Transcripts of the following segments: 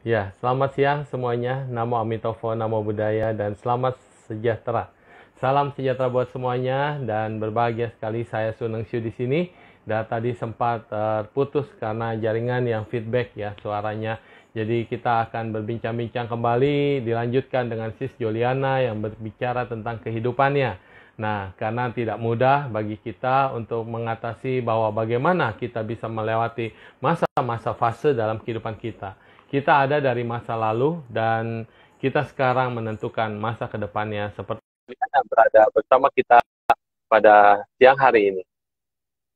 Ya, selamat siang semuanya. Namo Amitofo, Namo Buddhaya, dan selamat sejahtera. Salam sejahtera buat semuanya dan berbahagia sekali saya Suneng Syu di sini. Dan tadi sempat terputus karena jaringan yang feedback ya suaranya. Jadi kita akan berbincang-bincang kembali, dilanjutkan dengan Sis Juliana yang berbicara tentang kehidupannya. Nah, karena tidak mudah bagi kita untuk mengatasi bahwa bagaimana kita bisa melewati masa-masa fase dalam kehidupan kita. Kita ada dari masa lalu dan kita sekarang menentukan masa ke depannya seperti yang berada bersama kita pada siang hari ini.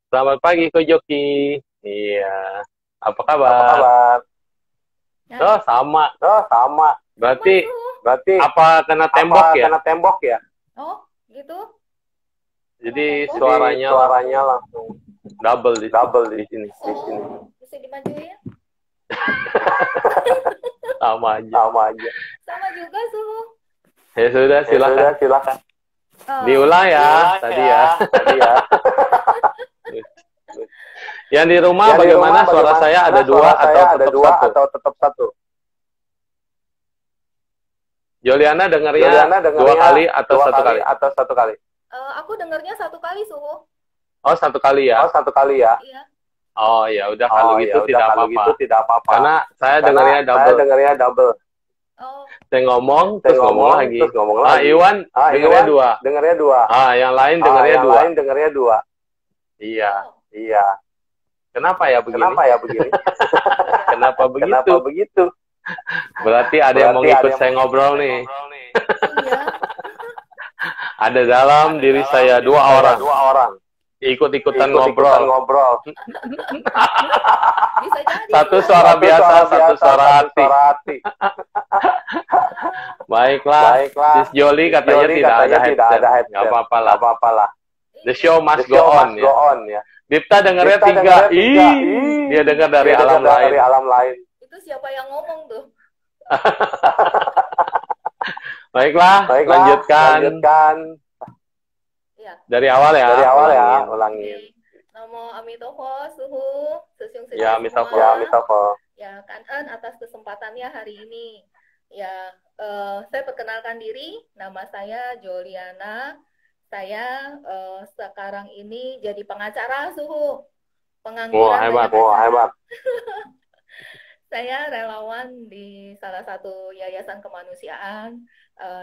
Selamat pagi Ko Joki. Iya. Apa kabar? Apa kabar? Oh, sama. Oh, sama. Berarti Berarti apa kena tembok ya? kena tembok ya? Oh, gitu. Jadi Jadi suaranya langsung double di sini. Oh, bisa dimajuin? Sama aja. Sama juga suhu. Ya sudah, silakan. Oh. Diulang ya, tadi ya. Yang di rumah bagaimana suara saya ada dua atau tetap satu? Juliana dengarnya dua kali atau satu kali? Aku dengarnya satu kali suhu. Oh, satu kali ya? Iya. Oh, ya udah kalau gitu tidak apa-apa. Karena saya dengarnya double. Oh. Saya ngomong, terus ngomong lagi. Iwan dengarnya dua. Yang lain dengarnya dua. Iya. Kenapa ya begini? Kenapa begitu? Berarti ada yang mau ikut saya ngobrol nih. Iya. Ada dalam diri saya dua orang. Ikut-ikutan ngobrol. Bisa jadi. Satu suara biasa, satu suara hati. Baiklah. Sis Joli katanya tidak ada headset. Nggak apa-apa lah. The show must go on ya. Dipta dengarnya tiga. Dia dengar dari alam lain. Itu siapa yang ngomong tuh? Baiklah, lanjutkan. Iya. Dari awal ya. Ulangin. Namo Amitofo, suhu, sesyung Ya, semua. Amitofo. Ya, Kanan atas kesempatannya hari ini. Ya, saya perkenalkan diri, nama saya Juliana. Saya sekarang ini jadi pengacara suhu. Pengangguran. Hebat. Saya relawan di salah satu yayasan kemanusiaan.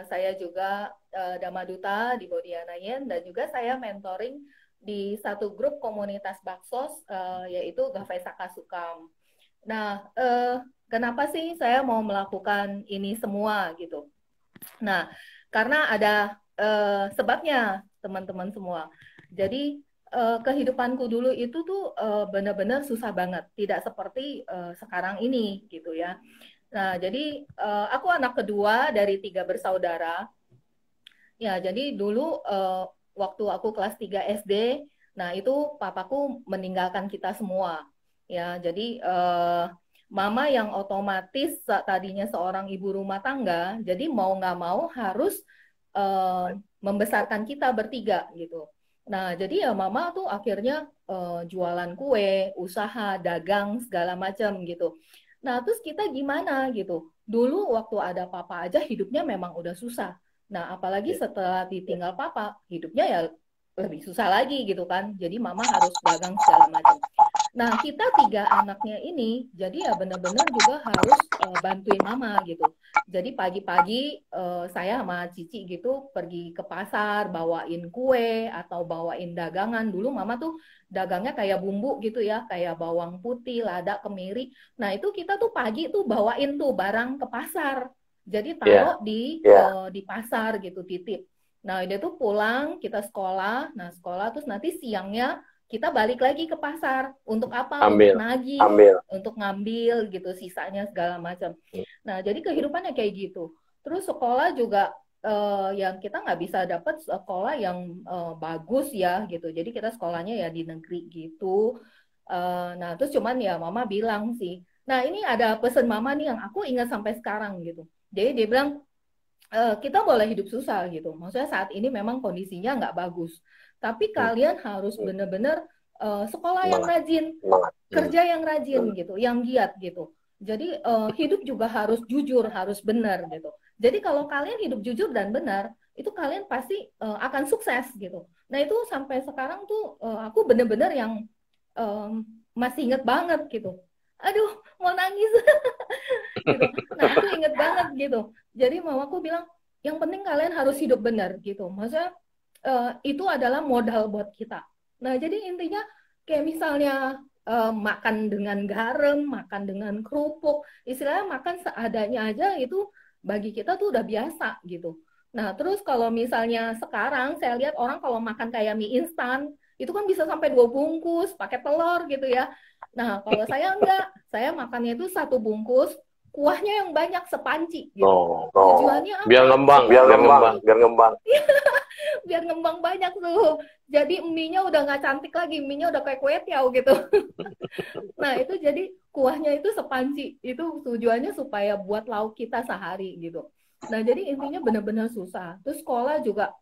Saya juga Dhamma Duta di Bodhiana Yen dan juga saya mentoring di satu grup komunitas Baksos yaitu Gavai Saka Sukam. Nah, kenapa sih saya mau melakukan ini semua gitu? Nah, karena ada sebabnya teman-teman semua. Jadi kehidupanku dulu itu tuh benar-benar susah banget, tidak seperti sekarang ini gitu ya. Nah, jadi aku anak kedua dari 3 bersaudara. Ya, jadi dulu waktu aku kelas 3 SD, nah itu papaku meninggalkan kita semua. Ya, jadi mama yang otomatis tadinya seorang ibu rumah tangga, jadi mau nggak mau harus membesarkan kita bertiga gitu. Nah, jadi ya mama tuh akhirnya jualan kue, usaha, dagang, segala macam gitu. Nah, terus kita gimana gitu? Dulu waktu ada papa aja hidupnya memang udah susah. Nah, apalagi setelah ditinggal papa, hidupnya ya lebih susah lagi gitu kan. Jadi mama harus dagang segala macam. Nah, kita 3 anaknya ini, jadi ya benar-benar juga harus bantuin mama gitu. Jadi pagi-pagi saya sama Cici gitu pergi ke pasar, bawain kue atau bawain dagangan. Dulu mama tuh dagangnya kayak bumbu gitu ya, kayak bawang putih, lada, kemiri. Nah, itu kita tuh pagi tuh bawain tuh barang ke pasar. Jadi taruh di pasar gitu, titip. Nah, dia tuh pulang, kita sekolah. Nah, sekolah terus nanti siangnya kita balik lagi ke pasar. Untuk apa? Untuk nagih, untuk ngambil gitu, sisanya segala macam. Nah, jadi kehidupannya kayak gitu. Terus sekolah juga yang kita nggak bisa dapat sekolah yang bagus ya gitu. Jadi kita sekolahnya ya di negeri gitu. Nah, terus cuman ya mama bilang sih. Nah, ini ada pesan mama nih yang aku ingat sampai sekarang gitu. Jadi dia bilang, kita boleh hidup susah gitu. Maksudnya saat ini memang kondisinya nggak bagus. Tapi kalian harus benar-benar sekolah yang rajin, kerja yang rajin gitu, yang giat gitu. Jadi hidup juga harus jujur, harus benar gitu. Jadi kalau kalian hidup jujur dan benar, itu kalian pasti akan sukses gitu. Nah itu sampai sekarang tuh aku bener-bener yang masih inget banget gitu. Aduh, mau nangis gitu. Nah aku inget banget gitu. Jadi mamaku bilang, yang penting kalian harus hidup benar gitu. Maksudnya itu adalah modal buat kita. Nah jadi intinya kayak misalnya makan dengan garam, makan dengan kerupuk, istilahnya makan seadanya aja itu bagi kita tuh udah biasa gitu. Nah, terus kalau misalnya sekarang saya lihat orang kalau makan kayak mie instan, itu kan bisa sampai 2 bungkus pakai telur gitu ya. Nah, kalau saya enggak, saya makannya itu 1 bungkus, kuahnya yang banyak sepanci gitu. Oh, Tujuannya apa? biar ngembang, Biar biar ngembang, ngembang. biar ngembang. Biar ngembang banyak tuh. Jadi mie-nya udah nggak cantik lagi, mie-nya udah kayak kue tiaw gitu. Nah, itu jadi kuahnya itu sepanci. Itu tujuannya supaya buat lauk kita sehari gitu. Nah, jadi intinya benar-benar susah. Terus sekolah juga,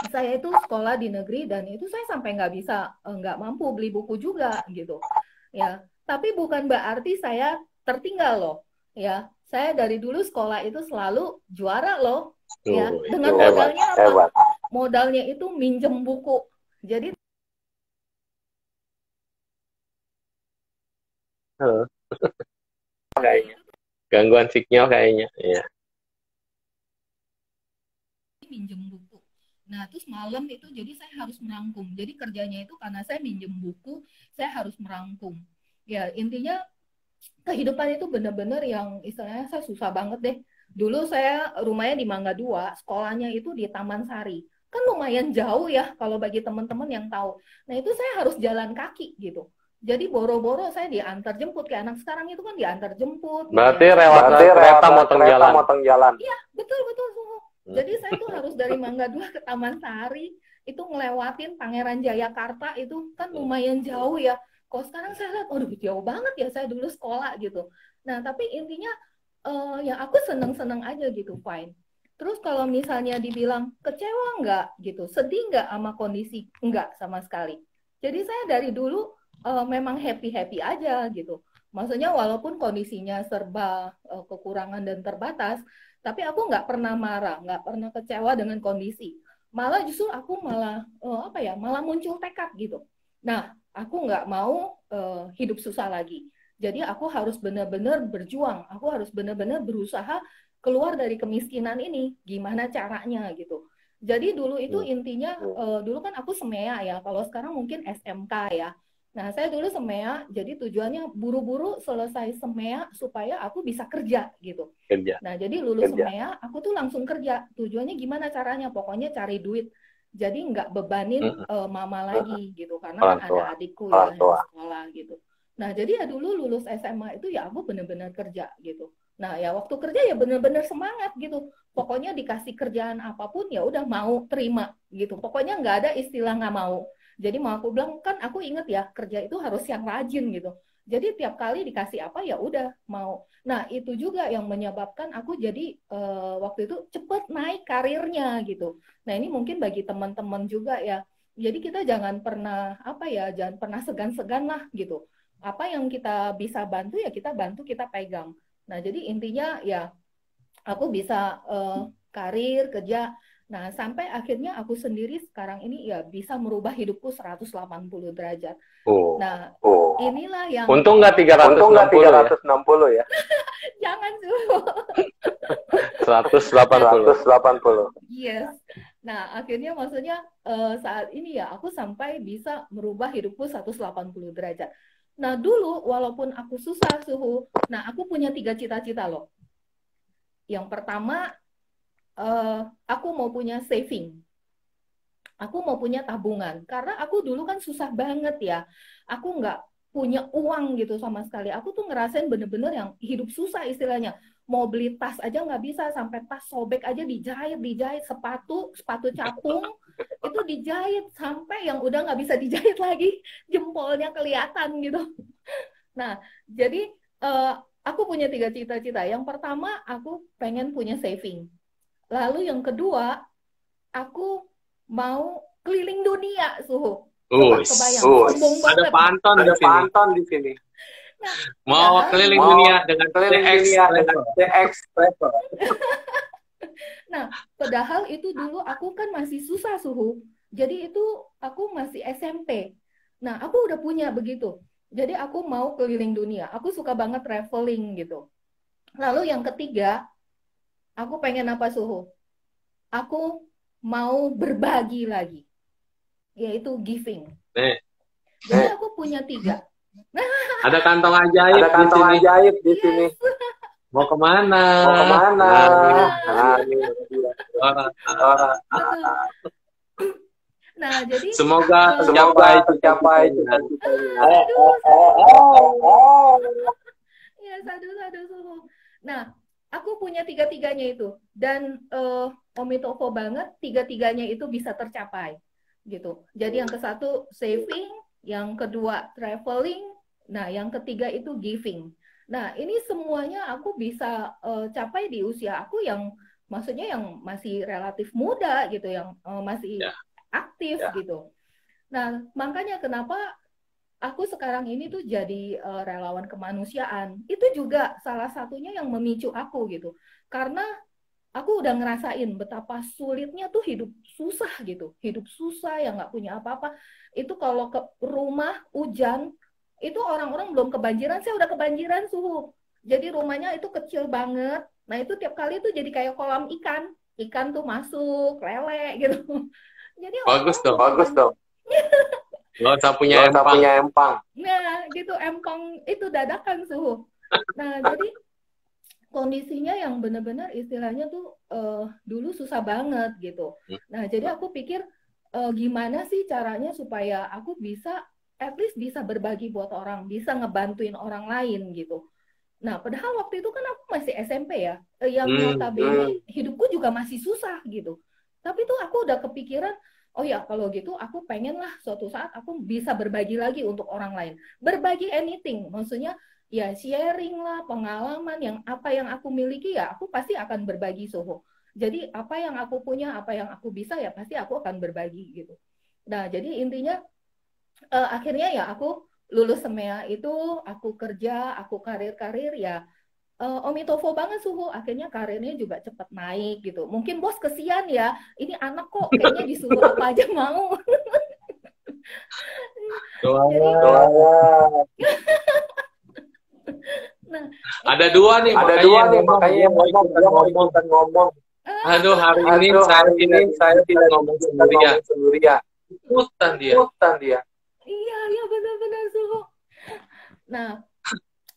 saya itu sekolah di negeri dan itu saya sampai nggak bisa, nggak mampu beli buku juga gitu. Ya, tapi bukan berarti saya tertinggal loh. Ya, saya dari dulu sekolah itu selalu juara loh. Ya, dengan Hebat. modalnya apa? Hebat. Modalnya itu minjem buku. Jadi Kayaknya. Gangguan signal kayaknya. Iya. minjem buku. Nah, terus malam itu jadi saya harus merangkum. Jadi kerjanya itu karena saya minjem buku, saya harus merangkum. Ya, intinya kehidupan itu benar-benar yang istilahnya saya susah banget deh. Dulu saya rumahnya di Mangga 2, sekolahnya itu di Taman Sari. Kan lumayan jauh ya kalau bagi teman-teman yang tahu. Nah, itu saya harus jalan kaki gitu. Jadi boro-boro saya diantar jemput, kayak anak sekarang itu kan diantar jemput gitu Berarti ya. rela kereta motong jalan. Motong jalan. Iya, betul-betul. Jadi saya tuh harus dari Mangga 2 ke Taman Sari, itu ngelewatin Pangeran Jayakarta, itu kan lumayan jauh ya. Kalau sekarang saya lihat, aduh jauh banget ya saya dulu sekolah gitu. Nah, tapi intinya ya aku seneng-seneng aja gitu, fine. Terus kalau misalnya dibilang kecewa nggak gitu, sedih nggak sama kondisi? Nggak sama sekali. Jadi saya dari dulu memang happy-happy aja gitu. Maksudnya walaupun kondisinya serba kekurangan dan terbatas, tapi aku nggak pernah marah, nggak pernah kecewa dengan kondisi. Malah justru aku malah apa ya, malah muncul tekad gitu. Nah, aku nggak mau hidup susah lagi. Jadi aku harus benar-benar berjuang, aku harus benar-benar berusaha keluar dari kemiskinan ini. Gimana caranya gitu. Jadi dulu itu intinya, dulu kan aku SEMEA ya, kalau sekarang mungkin SMK ya. Nah, saya dulu SEMEA, jadi tujuannya buru-buru selesai SEMEA supaya aku bisa kerja gitu. Kerja. Nah, jadi lulus SEMEA, aku tuh langsung kerja. Tujuannya gimana caranya? Pokoknya cari duit. Jadi nggak bebanin mama lagi gitu, karena kan ada adikku ya yang sekolah gitu. Nah, jadi ya dulu lulus SMA itu ya aku benar-benar kerja gitu. Nah, ya waktu kerja ya benar-benar semangat gitu. Pokoknya dikasih kerjaan apapun ya udah mau terima gitu. Pokoknya nggak ada istilah nggak mau. Jadi mau aku bilang kan aku inget ya kerja itu harus yang rajin gitu. Jadi tiap kali dikasih apa ya udah mau. Nah itu juga yang menyebabkan aku jadi waktu itu cepet naik karirnya gitu. Nah ini mungkin bagi teman-teman juga ya. Jadi kita jangan pernah apa ya, jangan pernah segan-segan lah gitu. Apa yang kita bisa bantu ya kita bantu, kita pegang. Nah jadi intinya ya aku bisa karir kerja. Nah, sampai akhirnya aku sendiri sekarang ini ya bisa merubah hidupku 180 derajat. Nah, inilah yang untung nggak 360 ya? Jangan dulu. 180. Yes. Nah, akhirnya maksudnya saat ini ya aku sampai bisa merubah hidupku 180 derajat. Nah, dulu walaupun aku susah suhu, nah aku punya 3 cita-cita loh. Yang pertama, aku mau punya saving. Aku mau punya tabungan. Karena aku dulu kan susah banget ya. Aku nggak punya uang gitu sama sekali. Aku tuh ngerasain bener-bener yang hidup susah istilahnya. Mau beli tas aja nggak bisa. Sampai tas sobek aja dijahit. Sepatu capung, itu dijahit. Sampai yang udah nggak bisa dijahit lagi. Jempolnya kelihatan gitu. Nah, jadi aku punya 3 cita-cita. Yang pertama, aku pengen punya saving. Lalu yang kedua, aku mau keliling dunia, Suhu. Coba kebayang, sombong banget. Ada panton di sini. Nah, Mau padahal keliling dulu, dunia dengan keliling CX dunia dengan Travel. CX Travel. nah, padahal itu dulu aku kan masih susah suhu. Jadi itu aku masih SMP. Nah, aku udah punya begitu. Jadi aku mau keliling dunia. Aku suka banget traveling gitu. Lalu yang ketiga, aku pengen apa suhu? Aku mau berbagi lagi, yaitu giving. Nih, Jadi aku punya tiga. ada kantong ajaib Ada di kantong sini. ajaib di sini. Yes. Mau kemana? Mau kemana? Nah, ini Nah, ini dia. orang. Orang. Betul. Nah, jadi Semoga Semoga tercapai tercapai cita-citanya. cita-citanya. aduh, ya sadu suhu. Nah, aku punya tiga-tiganya itu dan Omitofo banget tiga-tiganya itu bisa tercapai gitu. Jadi yang ke satu saving, yang kedua traveling, nah yang ketiga itu giving. Nah, ini semuanya aku bisa capai di usia aku yang maksudnya yang masih relatif muda gitu, yang masih Ya. aktif gitu. Nah, makanya kenapa aku sekarang ini tuh jadi relawan kemanusiaan. Itu juga salah satunya yang memicu aku gitu. Karena aku udah ngerasain betapa sulitnya tuh hidup susah gitu. Hidup susah yang nggak punya apa-apa. Itu kalau ke rumah hujan, itu orang-orang belum kebanjiran, saya udah kebanjiran suhu. Jadi rumahnya itu kecil banget. Nah itu tiap kali tuh jadi kayak kolam ikan. Ikan tuh masuk, lele gitu. Jadi Bagus orang-orang dong. belum Bagus dong. Gak usah punya Gak usah empang. punya empang. Nah, gitu empang itu dadakan suhu. Nah, jadi kondisinya yang benar-benar istilahnya tuh dulu susah banget gitu. Nah, jadi aku pikir gimana sih caranya supaya aku bisa at least bisa berbagi buat orang, bisa ngebantuin orang lain gitu. Nah, padahal waktu itu kan aku masih SMP ya, yang notabene hidupku juga masih susah gitu. Tapi tuh aku udah kepikiran, oh ya kalau gitu aku pengen lah suatu saat aku bisa berbagi lagi untuk orang lain. Berbagi anything, maksudnya ya sharing lah, pengalaman yang apa yang aku miliki ya aku pasti akan berbagi Soho. Jadi apa yang aku punya, apa yang aku bisa ya pasti aku akan berbagi gitu. Nah, jadi intinya akhirnya ya aku lulus semea itu, aku kerja, aku karir-karir ya Omitofo banget suhu, akhirnya karirnya juga cepat naik gitu. Mungkin bos kesian ya, ini anak kok kayaknya disuruh apa aja mau. Jadi, Doanya. nah, Ada itu dua nih, Ada makanya dua yang nih, ngomong. makanya Dia yang mau ngomong, ikutan dia mau ngomong. ikutan ngomong. Aduh, hari ini Aduh, saya hari tidak ini saya bisa tidak ngomong bisa sendirian. ngomong sendirian. Ikutan dia. Ikutan dia. iya benar-benar suhu. Nah,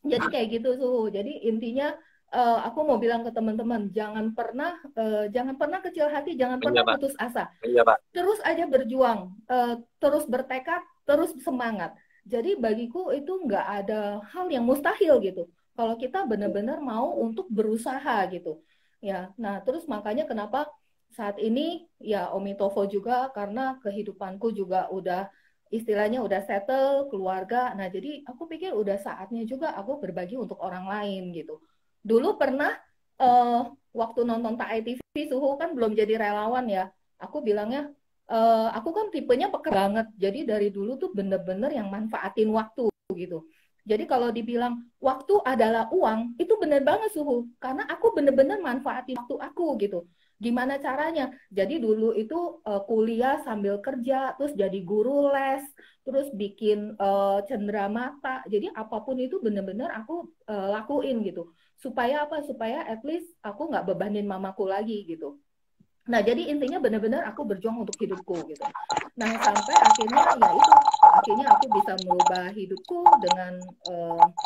jadi kayak gitu suhu. Jadi intinya aku mau bilang ke teman-teman, jangan pernah kecil hati, jangan Iya, pernah Pak. putus asa. Iya, Pak. Terus aja berjuang, terus bertekad, terus semangat. Jadi bagiku itu nggak ada hal yang mustahil gitu. Kalau kita benar-benar mau untuk berusaha gitu. Ya, nah terus makanya kenapa saat ini ya Omitofo juga karena kehidupanku juga udah istilahnya udah settle keluarga. Nah jadi aku pikir udah saatnya juga aku berbagi untuk orang lain gitu. Dulu pernah eh, waktu nonton TAI TV Suhu kan belum jadi relawan ya. Aku bilangnya aku kan tipenya peka banget. Jadi dari dulu tuh bener-bener yang manfaatin waktu gitu. Jadi kalau dibilang waktu adalah uang, itu bener banget suhu. Karena aku bener-bener manfaatin waktu aku gitu. Gimana caranya? Jadi dulu itu kuliah sambil kerja, terus jadi guru les, terus bikin cenderamata. Jadi apapun itu bener-bener aku lakuin gitu. Supaya apa? Supaya at least aku nggak bebanin mamaku lagi gitu. Nah, jadi intinya benar-benar aku berjuang untuk hidupku gitu. Nah, sampai akhirnya ya itu, akhirnya aku bisa merubah hidupku dengan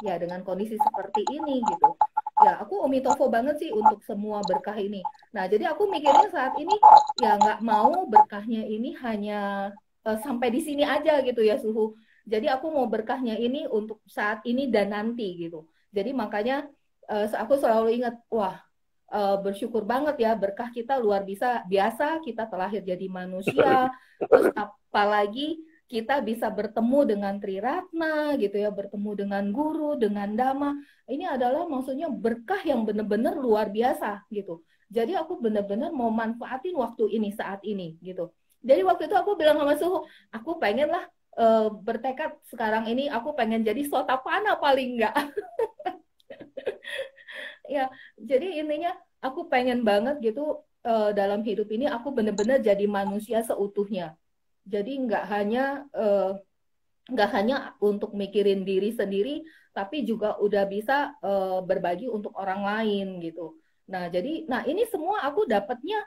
ya dengan kondisi seperti ini gitu. Ya, aku omitofo banget sih untuk semua berkah ini. Nah, jadi aku mikirnya saat ini ya nggak mau berkahnya ini hanya sampai di sini aja gitu ya suhu. Jadi aku mau berkahnya ini untuk saat ini dan nanti gitu. Jadi makanya aku selalu ingat, wah bersyukur banget ya berkah kita luar biasa kita terlahir jadi manusia terus apalagi kita bisa bertemu dengan Triratna gitu ya bertemu dengan guru dengan Dhamma ini adalah maksudnya berkah yang benar-benar luar biasa gitu jadi aku benar-benar mau manfaatin waktu ini saat ini gitu jadi waktu itu aku bilang sama Suhu aku pengen lah bertekad sekarang ini aku pengen jadi sotapana paling enggak. Ya, jadi intinya aku pengen banget gitu dalam hidup ini aku bener-bener jadi manusia seutuhnya. Jadi nggak hanya untuk mikirin diri sendiri, tapi juga udah bisa berbagi untuk orang lain gitu. Nah, jadi, nah ini semua aku dapatnya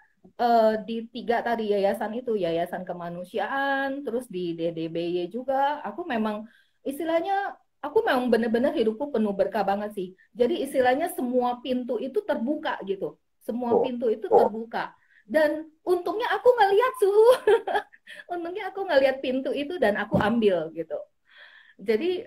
di tiga tadi yayasan itu, Yayasan Kemanusiaan, terus di DDBY juga. Aku memang istilahnya, aku memang benar-benar hidupku penuh berkah banget sih. Jadi istilahnya semua pintu itu terbuka gitu. Semua pintu itu terbuka. Dan untungnya aku ngelihat suhu. Untungnya aku ngelihat pintu itu dan aku ambil gitu. Jadi,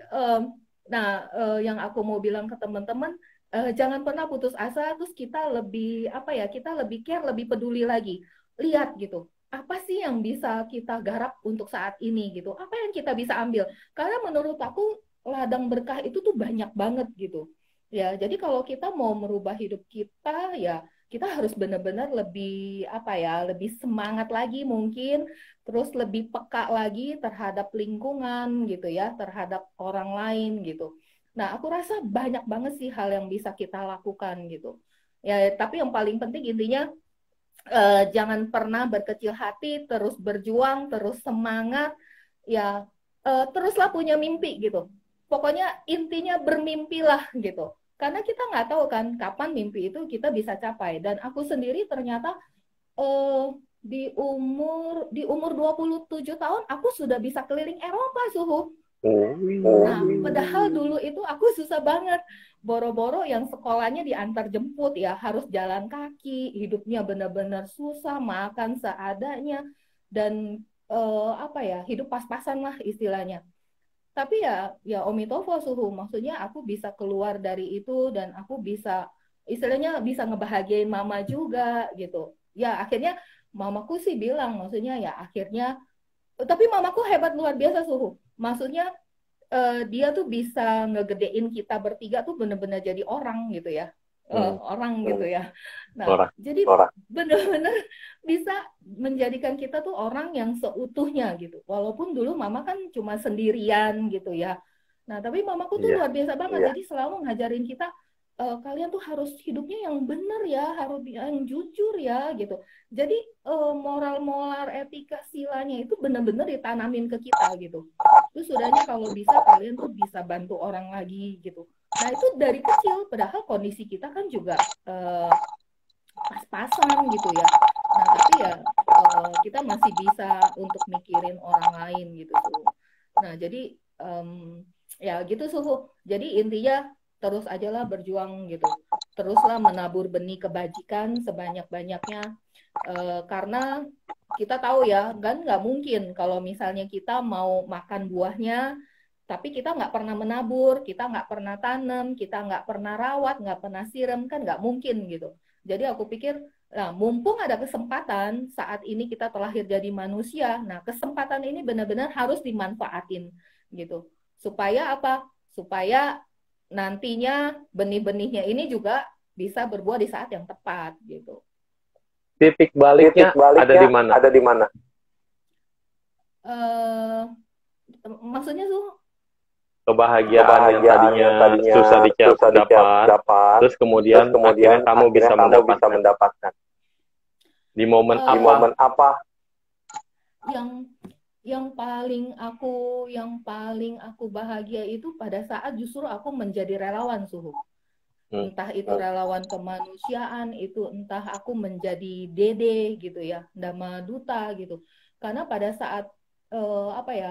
yang aku mau bilang ke teman-teman, jangan pernah putus asa. Terus kita lebih apa ya? Kita lebih care, lebih peduli lagi. Lihat gitu. Apa sih yang bisa kita garap untuk saat ini gitu? Apa yang kita bisa ambil? Karena menurut aku ladang berkah itu tuh banyak banget gitu. Ya, jadi kalau kita mau merubah hidup kita, ya kita harus benar-benar lebih apa ya? Lebih semangat lagi mungkin, terus lebih peka lagi terhadap lingkungan gitu ya, terhadap orang lain gitu. Nah, aku rasa banyak banget sih hal yang bisa kita lakukan gitu. Ya, tapi yang paling penting intinya jangan pernah berkecil hati, terus berjuang, terus semangat, ya teruslah punya mimpi gitu. Pokoknya intinya bermimpilah gitu. Karena kita nggak tahu kan kapan mimpi itu kita bisa capai. Dan aku sendiri ternyata eh, di umur 27 tahun aku sudah bisa keliling Eropa suhu. Nah, padahal dulu itu aku susah banget. Boro-boro yang sekolahnya diantar jemput ya, harus jalan kaki, hidupnya benar-benar susah, makan seadanya, dan apa ya, hidup pas-pasan lah istilahnya. Tapi ya Omitofo suhu, maksudnya aku bisa keluar dari itu dan aku bisa istilahnya bisa ngebahagiain mama juga gitu. Ya akhirnya mamaku sih bilang, maksudnya ya akhirnya, tapi mamaku hebat luar biasa suhu. Maksudnya dia tuh bisa ngegedein kita bertiga tuh bener-bener jadi orang gitu ya. Orang gitu ya. Nah, jadi bener-bener bisa menjadikan kita tuh orang yang seutuhnya gitu. Walaupun dulu mama kan cuma sendirian gitu ya. Nah, tapi mamaku tuh luar biasa banget. Jadi selalu ngajarin kita, kalian tuh harus hidupnya yang benar ya, harus yang jujur ya gitu. Jadi moral-moral etika silanya itu benar-benar ditanamin ke kita gitu. Terus sudahnya kalau bisa kalian tuh bisa bantu orang lagi gitu. Nah itu dari kecil, padahal kondisi kita kan juga pas-pasan gitu ya. Nah tapi ya kita masih bisa untuk mikirin orang lain gitu tuh. Nah jadi ya gitu suhu. Jadi intinya terus ajalah berjuang gitu. Teruslah menabur benih kebajikan sebanyak-banyaknya. Karena kita tahu ya, kan nggak mungkin kalau misalnya kita mau makan buahnya, tapi kita nggak pernah menabur, kita nggak pernah tanam, kita nggak pernah rawat, nggak pernah siram, kan nggak mungkin gitu. Jadi aku pikir, nah mumpung ada kesempatan saat ini kita terlahir jadi manusia, nah kesempatan ini benar-benar harus dimanfaatin gitu. Supaya apa? Supaya nantinya benih-benihnya ini juga bisa berbuah di saat yang tepat gitu. Titik baliknya ada di mana? Ada di mana? Maksudnya tuh kebahagiaan yang tadinya susah dapat, terus kemudian akhirnya kamu bisa mendapatkan. Di momen apa? Yang paling aku bahagia itu pada saat justru aku menjadi relawan suhu. Entah itu relawan kemanusiaan, itu entah aku menjadi Dede gitu ya, Dhamma Duta gitu. Karena pada saat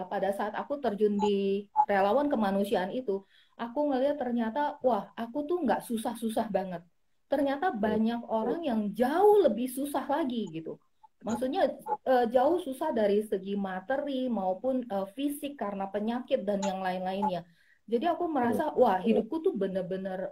pada saat aku terjun di relawan kemanusiaan itu, aku ngelihat ternyata, wah aku tuh nggak susah-susah banget. Ternyata banyak orang yang jauh lebih susah lagi gitu. Maksudnya jauh susah dari segi materi maupun fisik karena penyakit dan yang lain-lainnya. Jadi aku merasa, wah hidupku tuh bener-bener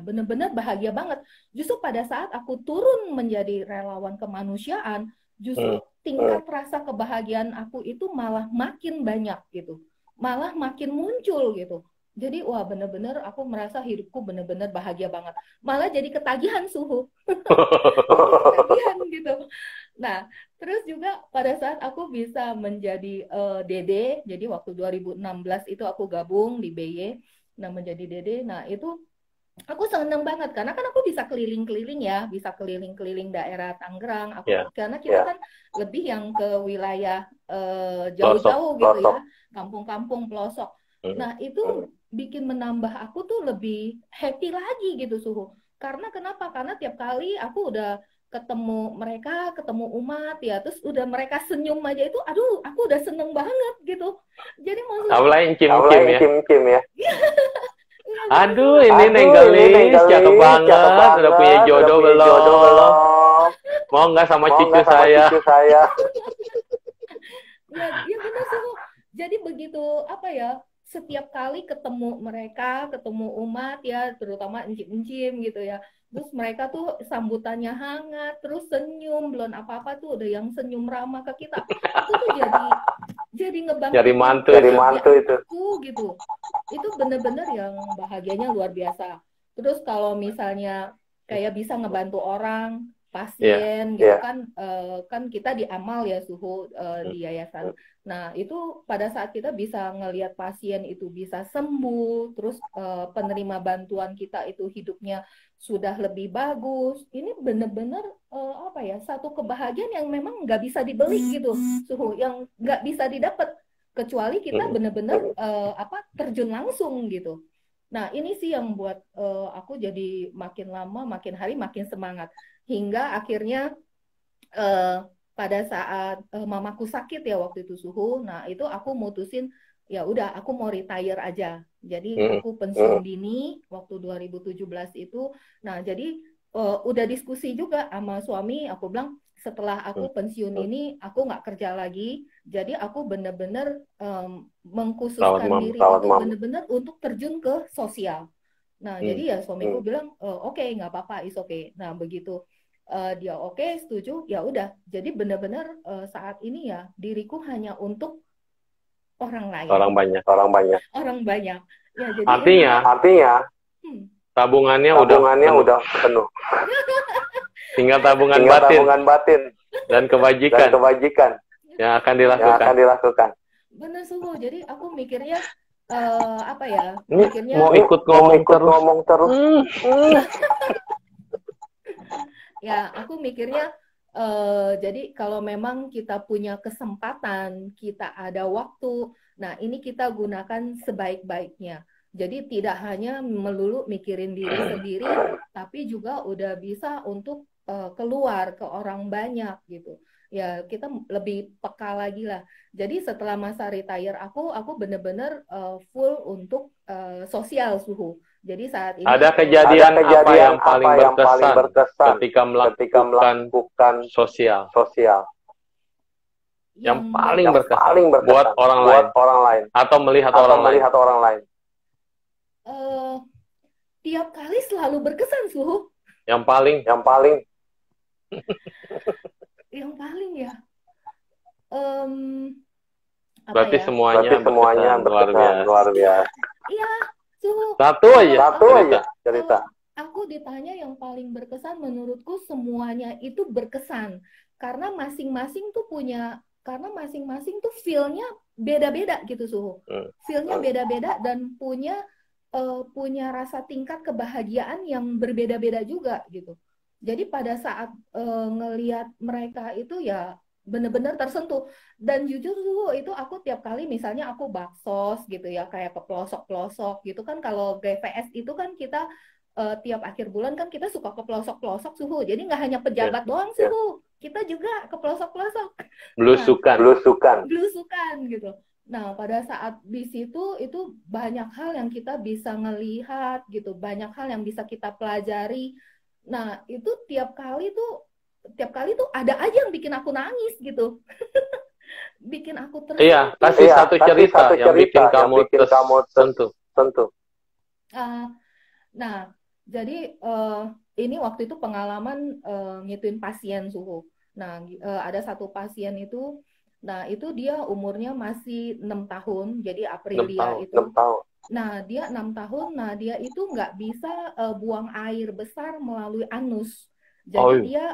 bener-bener bahagia banget. Justru pada saat aku turun menjadi relawan kemanusiaan, justru tingkat rasa kebahagiaan aku itu malah makin banyak gitu. Malah makin muncul gitu. Jadi wah bener-bener aku merasa hidupku bener-bener bahagia banget. Malah jadi ketagihan suhu. Jadi ketagihan gitu. Nah, terus juga pada saat aku bisa menjadi DD, jadi waktu 2016 itu aku gabung di BY, nah menjadi DD, nah itu aku seneng banget karena kan aku bisa keliling-keliling ya, bisa keliling-keliling daerah Tangerang. Ya, Karena kita kan lebih yang ke wilayah pelosok. jauh-jauh gitu ya, kampung-kampung pelosok. Hmm. Nah itu bikin menambah aku tuh lebih happy lagi gitu suhu. Karena kenapa? Karena tiap kali aku udah ketemu mereka, ketemu umat ya, terus udah mereka senyum aja itu, aduh, aku udah seneng banget gitu. Jadi maksudnya, Apalagi cim-cim ya. Cim-cim ya. iya, Aduh, ini Nenggelis, cakep banget. Udah punya jodoh belum? Mau nggak sama cucu saya? Ya benar sih. Jadi begitu apa ya? Setiap kali ketemu mereka, ketemu umat ya, terutama encim-encim gitu ya. Terus mereka tuh sambutannya hangat, terus senyum, belum apa-apa tuh udah yang senyum ramah ke kita. Itu tuh jadi Nyari ngebangkitin mantu itu. aku gitu. Itu bener-bener yang bahagianya luar biasa. Terus kalau misalnya kayak bisa ngebantu orang, pasien gitu kan, kan kita di amal ya suhu di yayasan. Nah itu pada saat kita bisa ngelihat pasien itu bisa sembuh, terus penerima bantuan kita itu hidupnya sudah lebih bagus. Ini bener-bener apa ya, satu kebahagiaan yang memang nggak bisa dibeli gitu, suhu yang nggak bisa didapat kecuali kita bener-bener apa terjun langsung gitu. Nah ini sih yang buat aku jadi makin lama, makin hari makin semangat hingga akhirnya pada saat mamaku sakit ya waktu itu suhu. Nah itu aku mutusin ya udah aku mau retire aja. Jadi aku pensiun dini waktu 2017 itu. Nah jadi udah diskusi juga sama suami. Aku bilang setelah aku pensiun ini aku nggak kerja lagi. Jadi aku benar-benar mengkhususkan diri itu benar-benar untuk terjun ke sosial. Nah jadi ya suamiku bilang oke, nggak apa-apa, is okay. Nah begitu dia oke, setuju, ya udah. Jadi benar-benar saat ini ya diriku hanya untuk orang lain. Orang banyak. Orang banyak. Ya, jadi Artinya tabungannya udah penuh. Tinggal tabungan batin dan kebajikan yang akan dilakukan. Benar suhu. Jadi aku mikirnya apa ya? Ini Mikirnya mau ikut ngomong terus. Ya, aku mikirnya jadi kalau memang kita punya kesempatan, kita ada waktu, nah ini kita gunakan sebaik-baiknya. Jadi tidak hanya melulu mikirin diri sendiri, tapi juga udah bisa untuk keluar ke orang banyak gitu. Ya kita lebih peka lagi lah. Jadi setelah masa retire aku benar-benar full untuk sosial suhu. Jadi saat ini Ada kejadian apa yang paling berkesan ketika melakukan sosial? Yang paling berkesan buat orang lain atau melihat orang lain. Tiap kali selalu berkesan suhu. Yang paling Yang paling ya. Berarti ya? semuanya berkesan, luar biasa. Iya, suhu. Satu aja cerita. Aku ditanya yang paling berkesan, menurutku semuanya itu berkesan karena masing-masing tuh feel-nya beda-beda gitu suhu. Feel-nya beda-beda dan punya rasa tingkat kebahagiaan yang berbeda-beda juga gitu. Jadi pada saat ngelihat mereka itu ya benar-benar tersentuh. Dan jujur suhu itu aku tiap kali misalnya aku baksos gitu ya, kayak ke pelosok-pelosok gitu kan, kalau GVS itu kan kita tiap akhir bulan kan kita suka ke pelosok-pelosok suhu. Jadi nggak hanya pejabat doang suhu, kita juga ke pelosok-pelosok. Belusukan gitu. Nah, pada saat di situ itu banyak hal yang kita bisa ngelihat gitu, banyak hal yang bisa kita pelajari. Nah, itu tiap kali tuh ada aja yang bikin aku nangis gitu. Bikin aku tersentuh. Iya, kasih satu cerita yang bikin kamu tersentuh. Nah, jadi ini waktu itu pengalaman ngituin pasien suhu. Nah, ada satu pasien itu, nah itu dia umurnya masih 6 tahun, jadi Aprilia itu Nah, dia 6 tahun. Nah, dia itu nggak bisa buang air besar melalui anus. Oh, Jadi dia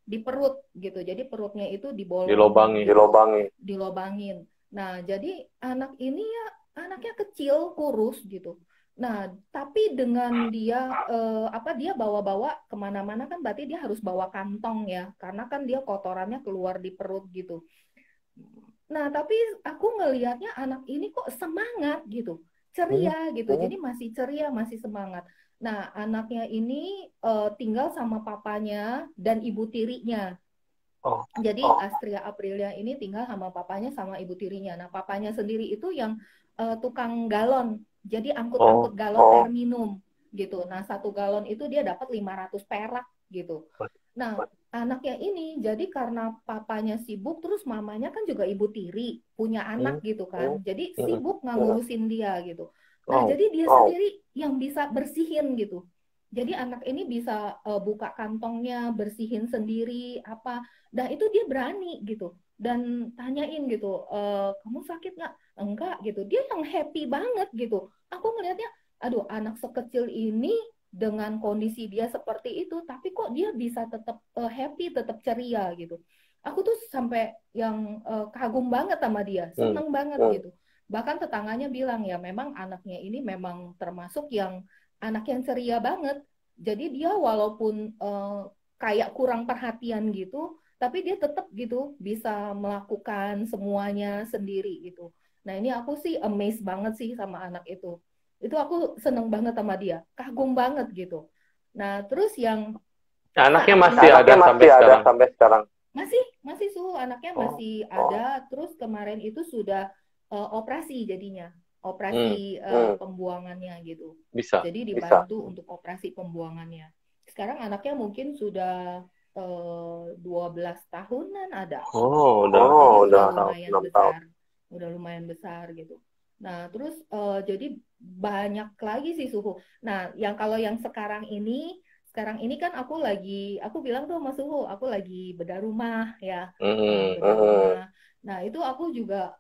di perut gitu. Jadi perutnya itu dibolong dilobangi. gitu, dilobangin. Nah, jadi anak ini ya anaknya kecil, kurus gitu. Nah, tapi dengan dia dia bawa-bawa kemana-mana kan berarti dia harus bawa kantong ya, karena kan dia kotorannya keluar di perut gitu. Nah, tapi aku ngelihatnya anak ini kok semangat gitu, ceria gitu. Jadi masih ceria, masih semangat. Nah, anaknya ini tinggal sama papanya dan ibu tirinya. Oh. Jadi Astria Aprilia ini tinggal sama papanya sama ibu tirinya. Nah, papanya sendiri itu yang tukang galon. Jadi angkut-angkut galon air minum gitu. Nah, 1 galon itu dia dapat 500 perak gitu. Nah, anaknya ini jadi karena papanya sibuk terus mamanya kan juga ibu tiri, punya anak gitu kan. Jadi sibuk ngurusin dia gitu. Nah, jadi dia sendiri yang bisa bersihin gitu. Jadi anak ini bisa buka kantongnya, bersihin sendiri apa. Nah, itu dia berani gitu. Dan tanyain gitu, kamu sakit nggak? Enggak gitu. Dia yang happy banget gitu. Aku ngelihatnya, aduh anak sekecil ini dengan kondisi dia seperti itu, tapi kok dia bisa tetap happy, tetap ceria gitu. Aku tuh sampai yang kagum banget sama dia, seneng banget gitu. Bahkan tetangganya bilang ya memang anaknya ini memang termasuk yang anak yang ceria banget. Jadi dia walaupun kayak kurang perhatian gitu, tapi dia tetap gitu bisa melakukan semuanya sendiri gitu. Nah ini aku sih amazed banget sih sama anak itu. Itu aku seneng banget sama dia, kagum banget gitu. Nah terus yang Anaknya saat masih ini ada sampai sekarang. masih suhu anaknya masih ada. Terus kemarin itu sudah operasi jadinya, operasi pembuangannya gitu. Bisa. Jadi dibantu untuk operasi pembuangannya. Sekarang anaknya mungkin sudah 12 tahunan ada. Udah lumayan besar. Udah lumayan besar gitu. Nah, terus jadi banyak lagi sih suhu. Nah, kalau yang sekarang ini kan aku bilang tuh sama Suhu, aku lagi bedah rumah ya, bedah rumah. Nah, itu aku juga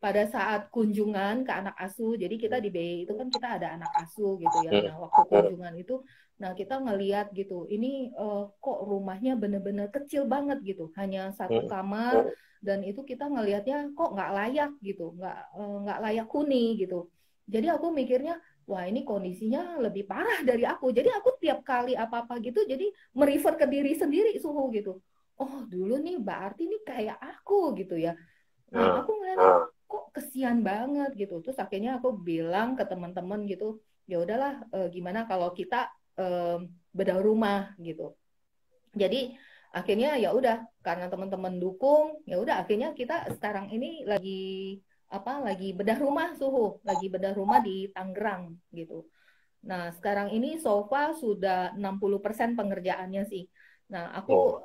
pada saat kunjungan ke anak asuh, jadi kita di BI itu kan kita ada anak asuh gitu ya. Nah, waktu kunjungan itu, nah kita ngeliat gitu, ini kok rumahnya bener-bener kecil banget gitu, hanya 1 kamar, dan itu kita ngelihatnya kok nggak layak gitu, nggak layak huni gitu. Jadi aku mikirnya, wah ini kondisinya lebih parah dari aku. Jadi aku tiap kali apa-apa gitu, jadi merefer ke diri sendiri Suhu gitu. Oh dulu nih berarti ini kayak aku gitu ya. Nah aku ngeliatnya kok kesian banget gitu. Terus akhirnya aku bilang ke teman-teman gitu, ya udahlah gimana kalau kita bedah rumah gitu. Jadi akhirnya ya udah karena teman-teman dukung, ya udah akhirnya kita sekarang ini lagi bedah rumah Suhu, lagi bedah rumah di Tangerang gitu. Nah, sekarang ini so far sudah 60% pengerjaannya sih. Nah, aku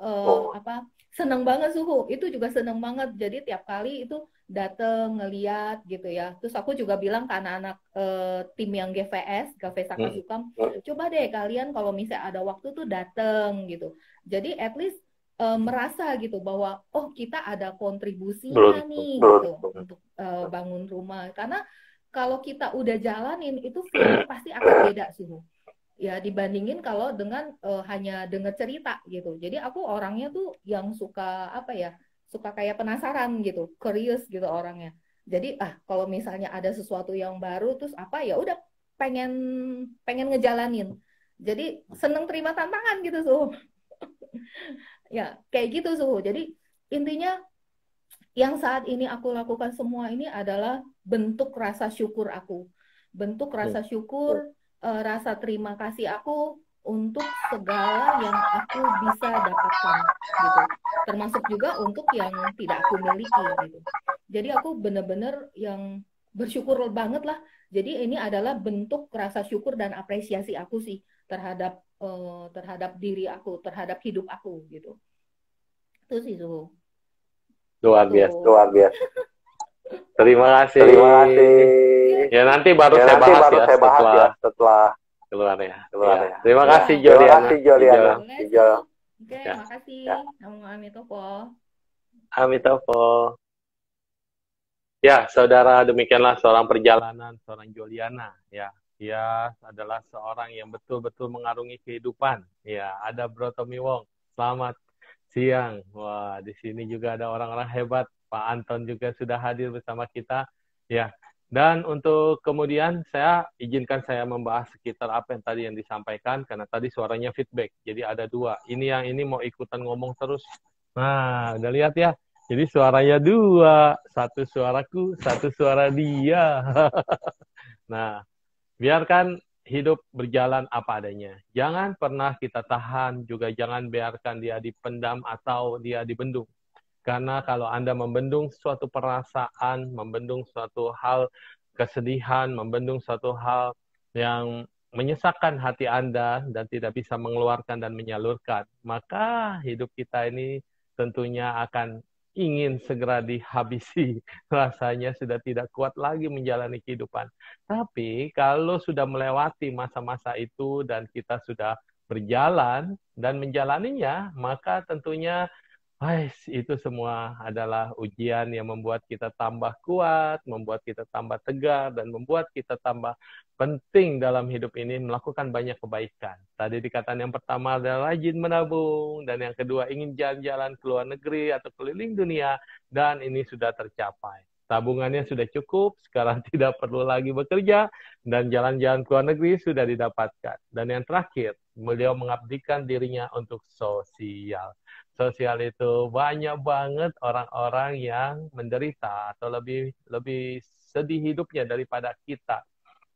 seneng banget Suhu. Itu juga seneng banget. Jadi tiap kali itu dateng ngeliat gitu ya. Terus aku juga bilang ke anak-anak tim yang GVS, Gave Saka Sukam, coba deh kalian kalau misalnya ada waktu tuh dateng gitu. Jadi at least merasa gitu bahwa oh kita ada kontribusinya nih gitu untuk bangun rumah. Karena kalau kita udah jalanin itu feelnya pasti akan beda Suhu. Ya dibandingin kalau dengan hanya dengar cerita gitu. Jadi aku orangnya tuh yang suka suka kayak penasaran gitu, curious gitu orangnya. Jadi kalau misalnya ada sesuatu yang baru terus ya udah pengen ngejalanin. Jadi seneng terima tantangan gitu Suhu. Ya kayak gitu Suhu. Jadi intinya yang saat ini aku lakukan semua ini adalah bentuk rasa syukur aku. Bentuk rasa syukur, rasa terima kasih aku untuk segala yang aku bisa dapatkan gitu. Termasuk juga untuk yang tidak aku miliki gitu. Jadi aku benar-benar yang bersyukur banget lah. Jadi ini adalah bentuk rasa syukur dan apresiasi aku sih terhadap diri aku, terhadap hidup aku gitu. Itu sih Suhu. Luar biasa. Terima kasih. Ya nanti baru saya bahas ya setelah keluar ya. Terima kasih Jodiana. Oke, makasih. Namo Amitofo. Amitofo. Ya, saudara, demikianlah seorang perjalanan seorang Juliana. Ya, dia adalah seorang yang betul-betul mengarungi kehidupan. Ya, ada Bro Tommy Wong. Selamat siang. Wah, di sini juga ada orang-orang hebat. Pak Anton juga sudah hadir bersama kita. Ya, dan untuk kemudian izinkan saya membahas sekitar apa yang tadi yang disampaikan karena tadi suaranya feedback. Jadi ada dua. Ini yang ini mau ikutan ngomong terus. Nah, udah lihat ya. Jadi suaranya dua, satu suaraku, satu suara dia. Nah, biarkan hidup berjalan apa adanya. Jangan pernah kita tahan, juga jangan biarkan dia dipendam atau dia dibendung. Karena kalau Anda membendung suatu perasaan, membendung suatu hal kesedihan, membendung suatu hal yang menyesakkan hati Anda dan tidak bisa mengeluarkan dan menyalurkan, maka hidup kita ini tentunya akan ingin segera dihabisi. Rasanya sudah tidak kuat lagi menjalani kehidupan. Tapi kalau sudah melewati masa-masa itu dan kita sudah berjalan dan menjalaninya, maka tentunya itu semua adalah ujian yang membuat kita tambah kuat, membuat kita tambah tegar, dan membuat kita tambah penting dalam hidup ini melakukan banyak kebaikan. Tadi dikatakan yang pertama adalah rajin menabung, dan yang kedua ingin jalan-jalan ke luar negeri atau keliling dunia, dan ini sudah tercapai. Tabungannya sudah cukup, sekarang tidak perlu lagi bekerja, dan jalan-jalan ke luar negeri sudah didapatkan. Dan yang terakhir, beliau mengabdikan dirinya untuk sosial. Sosial itu banyak banget orang-orang yang menderita atau lebih sedih hidupnya daripada kita.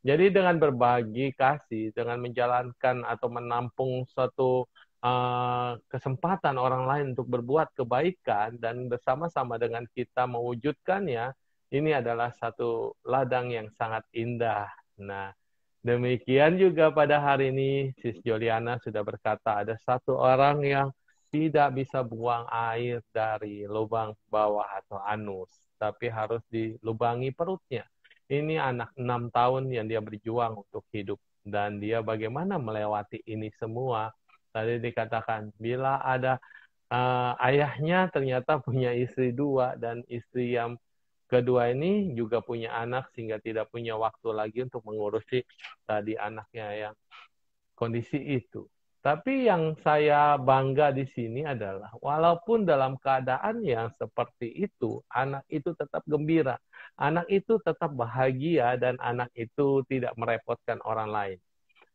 Jadi dengan berbagi kasih, dengan menjalankan atau menampung suatu kesempatan orang lain untuk berbuat kebaikan dan bersama-sama dengan kita mewujudkannya, ini adalah satu ladang yang sangat indah. Nah, demikian juga pada hari ini, Sis Juliana sudah berkata ada satu orang yang tidak bisa buang air dari lubang bawah atau anus, tapi harus dilubangi perutnya. Ini anak 6 tahun yang dia berjuang untuk hidup. Dan dia bagaimana melewati ini semua. Tadi dikatakan, bila ada ayahnya ternyata punya istri dua, dan istri yang kedua ini juga punya anak, sehingga tidak punya waktu lagi untuk mengurusi tadi anaknya yang kondisi itu. Tapi yang saya bangga di sini adalah walaupun dalam keadaan yang seperti itu, anak itu tetap gembira, anak itu tetap bahagia, dan anak itu tidak merepotkan orang lain.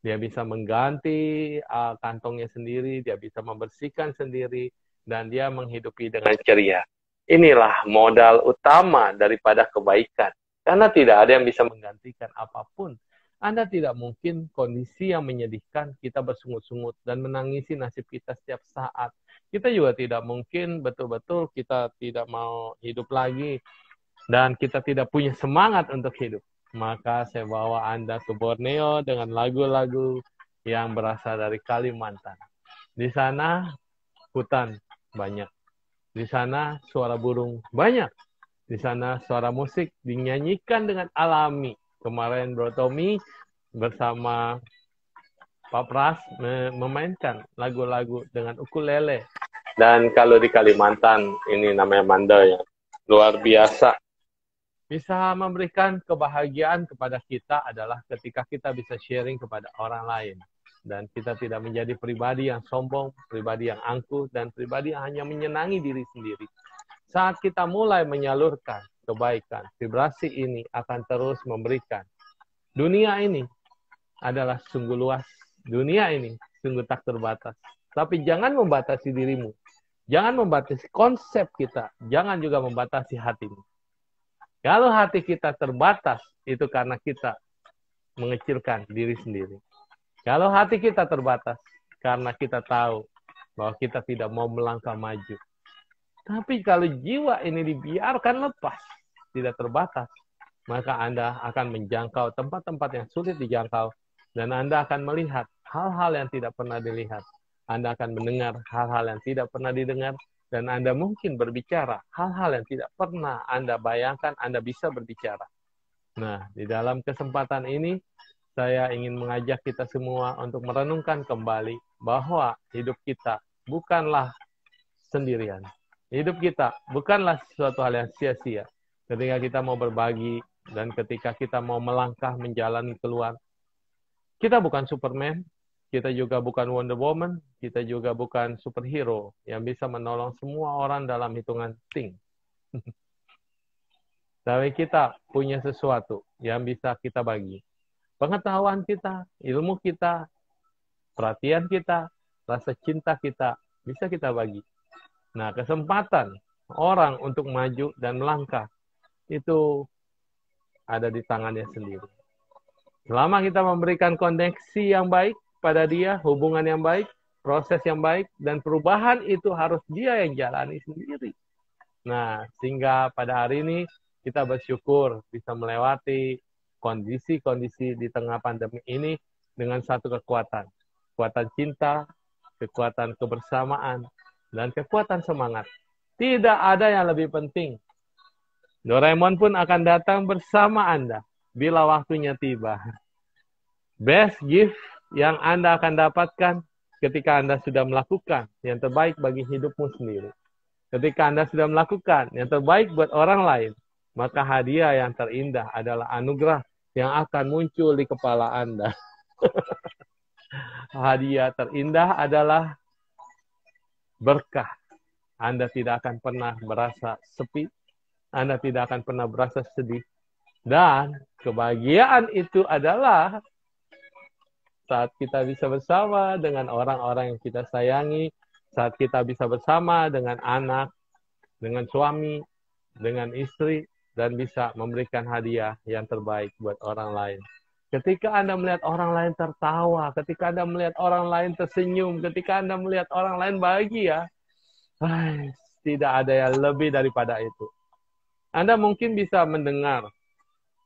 Dia bisa mengganti kantongnya sendiri, dia bisa membersihkan sendiri, dan dia menghidupi dengan ceria. Inilah modal utama daripada kebaikan. Karena tidak ada yang bisa menggantikan apapun. Anda tidak mungkin kondisi yang menyedihkan kita bersungut-sungut dan menangisi nasib kita setiap saat. Kita juga tidak mungkin betul-betul kita tidak mau hidup lagi dan kita tidak punya semangat untuk hidup. Maka saya bawa Anda ke Borneo dengan lagu-lagu yang berasal dari Kalimantan. Di sana hutan banyak. Di sana suara burung banyak. Di sana suara musik dinyanyikan dengan alami. Kemarin Bro Tommy bersama Pak Pras memainkan lagu-lagu dengan ukulele. Dan kalau di Kalimantan, ini namanya mandau ya, luar biasa. Bisa memberikan kebahagiaan kepada kita adalah ketika kita bisa sharing kepada orang lain. Dan kita tidak menjadi pribadi yang sombong, pribadi yang angkuh, dan pribadi yang hanya menyenangi diri sendiri. Saat kita mulai menyalurkan kebaikan, vibrasi ini akan terus memberikan. Dunia ini adalah sungguh luas. Dunia ini sungguh tak terbatas. Tapi jangan membatasi dirimu. Jangan membatasi konsep kita. Jangan juga membatasi hatimu. Kalau hati kita terbatas, itu karena kita mengecilkan diri sendiri. Kalau hati kita terbatas, karena kita tahu bahwa kita tidak mau melangkah maju. Tapi kalau jiwa ini dibiarkan lepas, tidak terbatas, maka Anda akan menjangkau tempat-tempat yang sulit dijangkau, dan Anda akan melihat hal-hal yang tidak pernah dilihat. Anda akan mendengar hal-hal yang tidak pernah didengar, dan Anda mungkin berbicara hal-hal yang tidak pernah Anda bayangkan Anda bisa berbicara. Nah, di dalam kesempatan ini, saya ingin mengajak kita semua untuk merenungkan kembali bahwa hidup kita bukanlah sendirian. Hidup kita bukanlah sesuatu hal yang sia-sia. ketika kita mau berbagi, dan ketika kita mau melangkah menjalani keluar. Kita bukan Superman, kita juga bukan Wonder Woman, kita juga bukan superhero yang bisa menolong semua orang dalam hitungan ting. Tapi kita punya sesuatu yang bisa kita bagi. Pengetahuan kita, ilmu kita, perhatian kita, rasa cinta kita, bisa kita bagi. Nah, kesempatan orang untuk maju dan melangkah, itu ada di tangannya sendiri. Selama kita memberikan koneksi yang baik pada dia, hubungan yang baik, proses yang baik, dan perubahan itu harus dia yang jalani sendiri. Nah, sehingga pada hari ini kita bersyukur bisa melewati kondisi-kondisi di tengah pandemi ini dengan satu kekuatan. Kekuatan cinta, kekuatan kebersamaan, dan kekuatan semangat. Tidak ada yang lebih penting. Doraemon pun akan datang bersama Anda bila waktunya tiba. Best gift yang Anda akan dapatkan ketika Anda sudah melakukan yang terbaik bagi hidupmu sendiri. Ketika Anda sudah melakukan yang terbaik buat orang lain, maka hadiah yang terindah adalah anugerah yang akan muncul di kepala Anda. Hadiah terindah adalah berkah. Anda tidak akan pernah merasa sepi, Anda tidak akan pernah merasa sedih. Dan kebahagiaan itu adalah saat kita bisa bersama dengan orang-orang yang kita sayangi, saat kita bisa bersama dengan anak, dengan suami, dengan istri, dan bisa memberikan hadiah yang terbaik buat orang lain. Ketika Anda melihat orang lain tertawa, ketika Anda melihat orang lain tersenyum, ketika Anda melihat orang lain bahagia, tidak ada yang lebih daripada itu. Anda mungkin bisa mendengar,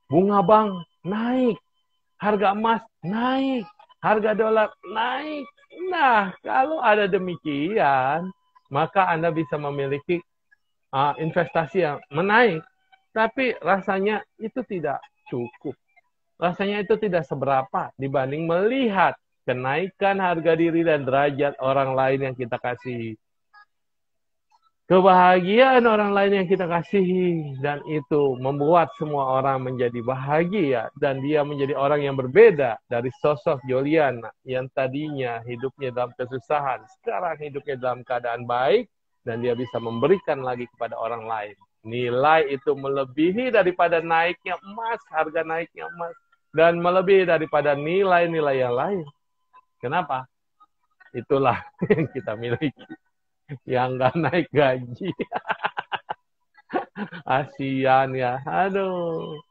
bunga bank naik, harga emas naik, harga dolar naik. Nah, kalau ada demikian, maka Anda bisa memiliki investasi yang menaik. Tapi rasanya itu tidak cukup. Rasanya itu tidak seberapa dibanding melihat kenaikan harga diri dan derajat orang lain yang kita kasihi. Kebahagiaan orang lain yang kita kasihi, dan itu membuat semua orang menjadi bahagia, dan dia menjadi orang yang berbeda dari sosok Juliana yang tadinya hidupnya dalam kesusahan, sekarang hidupnya dalam keadaan baik, dan dia bisa memberikan lagi kepada orang lain. Nilai itu melebihi daripada naiknya emas, harga naiknya emas, dan melebihi daripada nilai-nilai yang lain. Kenapa? Itulah yang kita miliki. Yang nggak naik gaji. Asian ya. Aduh.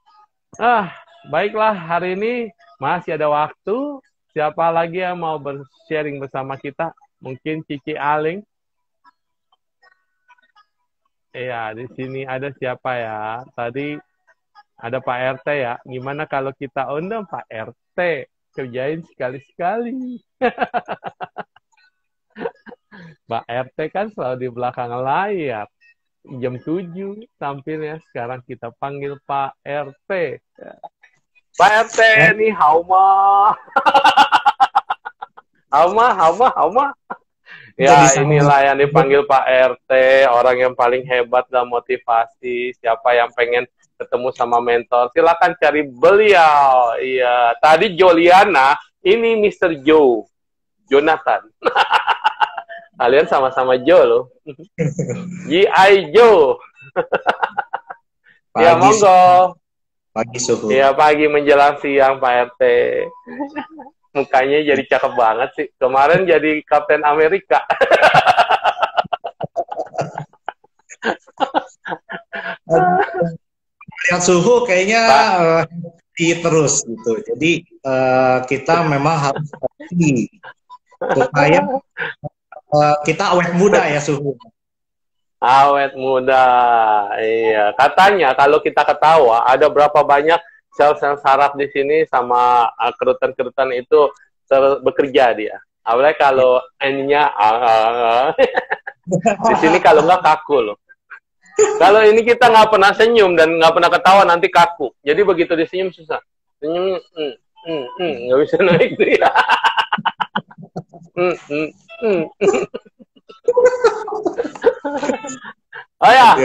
Baiklah, hari ini masih ada waktu. Siapa lagi yang mau sharing bersama kita? Mungkin Cici Aling. Iya, di sini ada siapa ya? Tadi ada Pak RT ya. Gimana kalau kita undang Pak RT? Kerjain sekali-sekali. Pak RT kan selalu di belakang layar. Jam 7 tampilnya. Sekarang kita panggil Pak RT. Pak RT nih, hauma. Hauma. Ya, inilah yang dipanggil Pak RT. Orang yang paling hebat dalam motivasi. Siapa yang pengen ketemu sama mentor, silakan cari beliau. Iya, tadi Juliana, ini Mr. Joe. Jonathan. Kalian sama-sama Joe loh. G.I. Joe. Ya, monggo. Pagi suhu. Ya, pagi menjelang siang Pak RT. Mukanya jadi cakep banget sih. Kemarin jadi Kapten Amerika. Yang suhu kayaknya terus gitu. Jadi kita memang harus hati supaya kita awet muda ya suhu. Awet muda, iya. Katanya kalau kita ketawa, ada berapa banyak sel-sel saraf di sini sama kerutan-kerutan itu bekerja dia. Apalagi kalau N-nya di sini kalau nggak kaku loh. Kalau ini kita nggak pernah senyum dan nggak pernah ketawa, nanti kaku. Jadi begitu disenyum susah. Senyum, nggak bisa naik dia. Oh ya,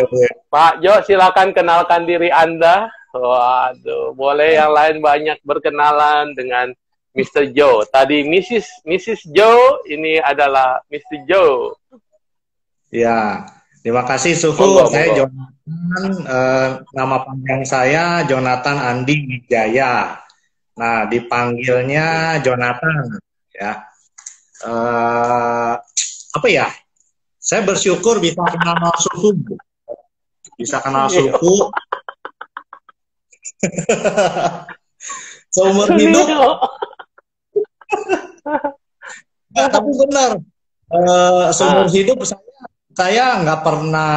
Pak Jo, silakan kenalkan diri Anda. Waduh, boleh yang lain banyak berkenalan dengan Mr. Joe. Tadi Mrs. Joe, ini adalah Mr. Joe. Ya, terima kasih Suhu. Monggo, Saya monggo. Jonathan, nama panjang saya Jonathan Andi Wijaya. Nah, dipanggilnya Jonathan, ya. Apa ya? Saya bersyukur bisa kenal Suhu, bisa kenal Suhu. Seumur hidup, nah, tapi benar. Seumur hidup saya nggak pernah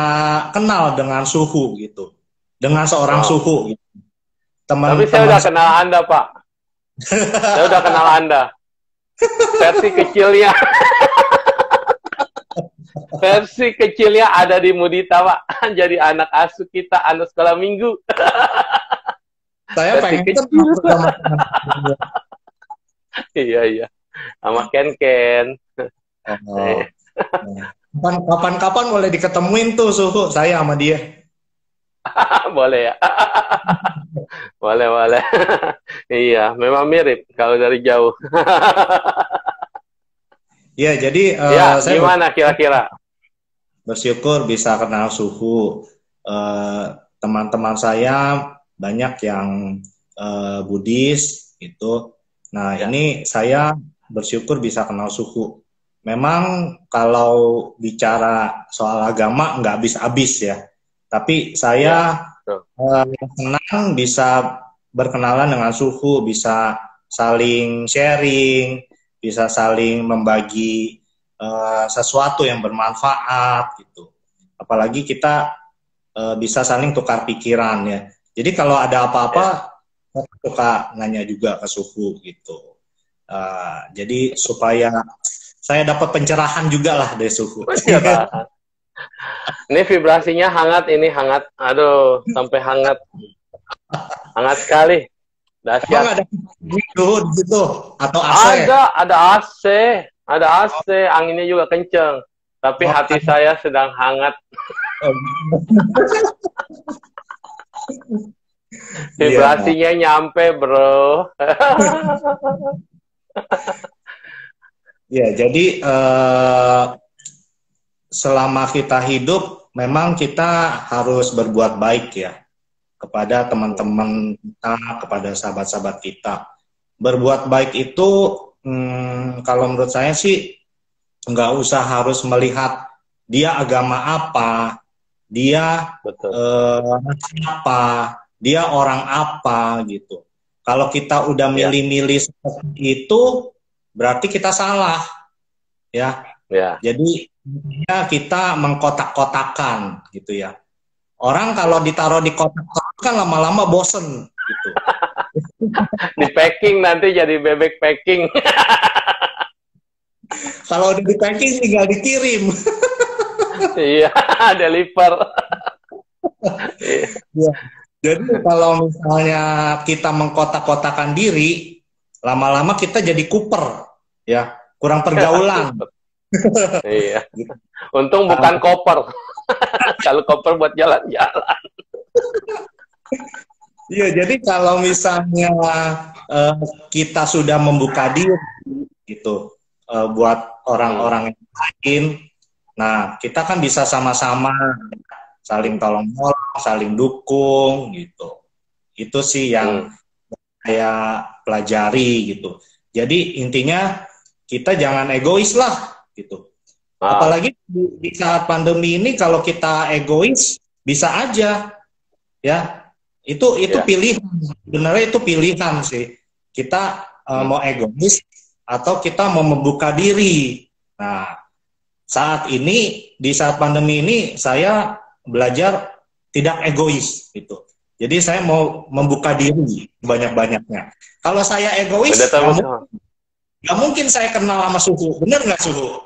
kenal dengan Suhu gitu, dengan seorang Suhu. Gitu. Tapi saya udah kenal Anda, Pak. Saya udah kenal Anda. Versi kecilnya. Versi kecilnya ada di Mudita, Pak. Jadi anak asuh kita, anak sekolah minggu. Saya pengen kecil. sama Iya. Sama Ken. Kapan-kapan boleh diketemuin tuh Suhu, saya sama dia. Boleh ya? Boleh. Iya, memang mirip kalau dari jauh. Ya, jadi saya gimana kira-kira? Bersyukur bisa kenal Suhu. Teman-teman saya banyak yang Buddhis gitu. Nah, ini saya bersyukur bisa kenal Suhu. Memang kalau bicara soal agama nggak habis-habis ya. Tapi saya senang bisa berkenalan dengan Suhu, bisa saling sharing, bisa saling membagi sesuatu yang bermanfaat gitu. Apalagi kita bisa saling tukar pikiran ya. Jadi kalau ada apa-apa, saya suka nanya juga ke Suhu gitu. Jadi supaya saya dapat pencerahan juga lah dari Suhu. Ini vibrasinya hangat, ini hangat. Aduh, sampai hangat. Hangat sekali. Dahsyat. Emang ada gitu atau AC? Ada AC. Ada AC, anginnya juga kenceng. Tapi hati saya sedang hangat. Vibrasinya nyampe, bro. Ya, jadi selama kita hidup, memang kita harus berbuat baik ya kepada teman-teman kita, kepada sahabat-sahabat kita. Berbuat baik itu, kalau menurut saya sih nggak usah harus melihat dia agama apa, dia apa, dia orang apa gitu. Kalau kita udah milih-milih seperti itu, berarti kita salah, ya. Jadi kita mengkotak-kotakan gitu ya. Orang kalau ditaruh di kotak-kotak kan lama-lama bosen gitu. Di packing nanti jadi bebek packing. Kalau udah di packing tinggal dikirim. Iya, deliver. Ya. Jadi kalau misalnya kita mengkotak-kotakan diri, lama-lama kita jadi kuper, ya, kurang pergaulan. Iya. Untung bukan koper. Kalau koper buat jalan-jalan. Iya, jadi kalau misalnya kita sudah membuka diri, gitu, buat orang-orang yang lain, nah kita kan bisa sama-sama saling tolong-menolong, saling dukung, gitu. Itu sih yang saya pelajari, gitu. Jadi intinya kita jangan egois lah, gitu. Apalagi di saat pandemi ini kalau kita egois bisa aja, ya. Itu pilihan, sebenarnya itu pilihan sih. Kita mau egois atau kita mau membuka diri. Nah, saat ini di saat pandemi ini saya belajar tidak egois gitu. Jadi saya mau membuka diri banyak-banyaknya. Kalau saya egois, nggak mungkin saya kenal sama Suhu. Bener nggak Suhu?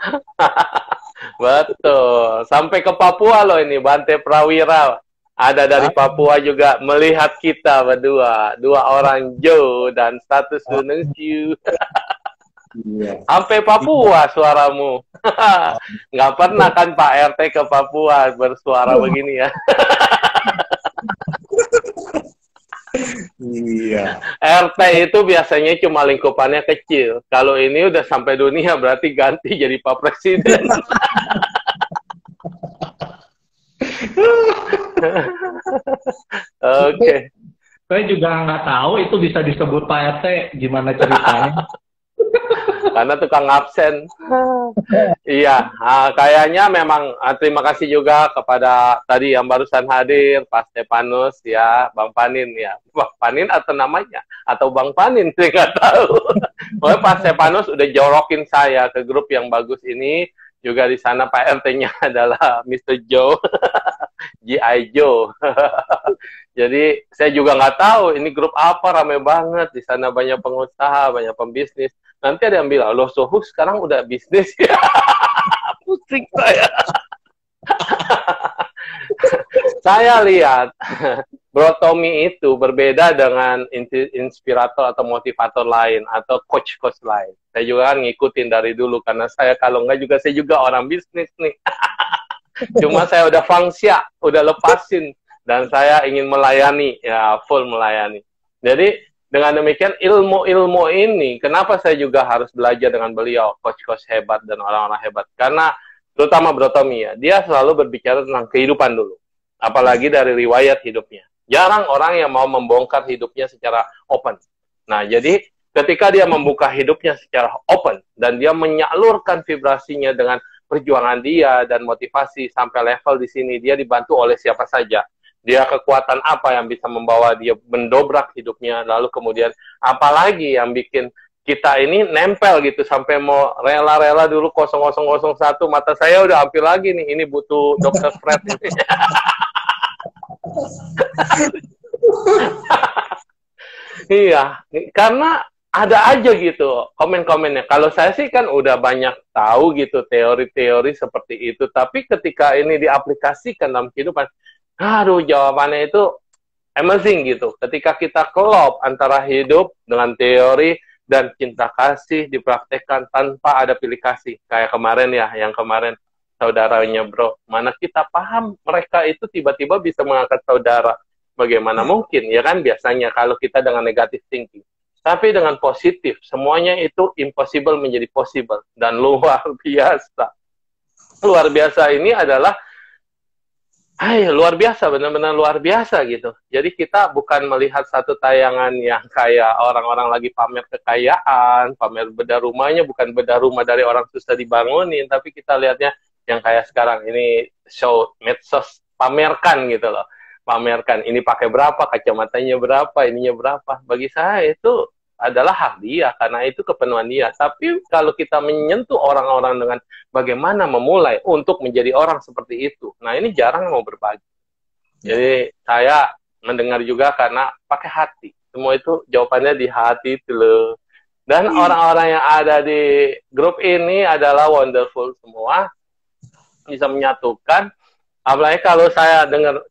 Betul. Sampai ke Papua loh ini, Bante Prawira. Ada dari Papua juga melihat kita berdua. Dua orang Joe dan status Gunung Siu. Sampai Papua suaramu. Nggak pernah kan Pak RT ke Papua bersuara begini ya. Iya. RT itu biasanya cuma lingkupannya kecil. Kalau ini udah sampai dunia berarti ganti jadi Pak Presiden. Oke. Saya juga nggak tahu itu bisa disebut Pak RT, gimana ceritanya? Karena tukang absen. Iya, kayaknya memang terima kasih juga kepada tadi yang barusan hadir, Pak Stefanus ya, Bang Panin ya. Bang Panin atau namanya? Atau Bang Panin, saya nggak tahu. Pokoknya Pak Stefanus udah jorokin saya ke grup yang bagus ini. Juga di sana Pak RT-nya adalah Mr. Joe, G.I. Joe. Jadi saya juga nggak tahu ini grup apa, rame banget. Di sana banyak pengusaha, banyak pembisnis. Nanti ada yang bilang, loh Sohuk sekarang udah bisnis ya. Pusing saya. Saya lihat, Bro Tommy itu berbeda dengan inspirator atau motivator lain, atau coach-coach lain. Saya juga kan ngikutin dari dulu, karena saya kalau nggak juga, saya juga orang bisnis nih. Cuma saya udah fangsia, udah lepasin. Dan saya ingin melayani, ya full melayani. Jadi, dengan demikian ilmu-ilmu ini, kenapa saya juga harus belajar dengan beliau, coach-coach hebat dan orang-orang hebat? Karena, terutama Bro Tommy ya, dia selalu berbicara tentang kehidupan dulu. Apalagi dari riwayat hidupnya. Jarang orang yang mau membongkar hidupnya secara open. Nah, jadi ketika dia membuka hidupnya secara open, dan dia menyalurkan vibrasinya dengan perjuangan dia dan motivasi sampai level di sini, dia dibantu oleh siapa saja. Dia kekuatan apa yang bisa membawa dia mendobrak hidupnya, lalu kemudian apalagi yang bikin kita ini nempel gitu, sampai mau rela-rela dulu 0001, mata saya udah hampir lagi nih, ini butuh Dr. Fred ini. Iya, karena ada aja gitu komen-komennya. Kalau saya sih kan udah banyak tahu gitu teori-teori seperti itu, tapi ketika ini diaplikasikan dalam kehidupan, aduh jawabannya itu amazing gitu. Ketika kita kelop antara hidup dengan teori dan cinta kasih dipraktekkan tanpa ada pilih kasih. Kayak kemarin ya, yang kemarin saudaranya Bro, mana kita paham mereka itu tiba-tiba bisa mengangkat saudara. Bagaimana mungkin, ya kan biasanya kalau kita dengan negatif thinking. Tapi dengan positif, semuanya itu impossible menjadi possible. Dan luar biasa. Luar biasa ini adalah, luar biasa, benar-benar luar biasa gitu. Jadi kita bukan melihat satu tayangan yang kayak orang-orang lagi pamer kekayaan, pamer bedah rumahnya, bukan bedah rumah dari orang susah dibangunin, tapi kita lihatnya yang kayak sekarang ini show medsos, pamerkan gitu loh. Pamerkan ini pakai berapa, kacamatanya berapa, ininya berapa. Bagi saya itu adalah hak dia, karena itu kepenuhan dia. Tapi kalau kita menyentuh orang-orang dengan bagaimana memulai untuk menjadi orang seperti itu, nah ini jarang mau berbagi. Jadi saya mendengar juga karena pakai hati. Semua itu jawabannya di hati itu loh. Dan orang-orang yang ada di grup ini adalah wonderful semua, bisa menyatukan. Apalagi kalau saya dengar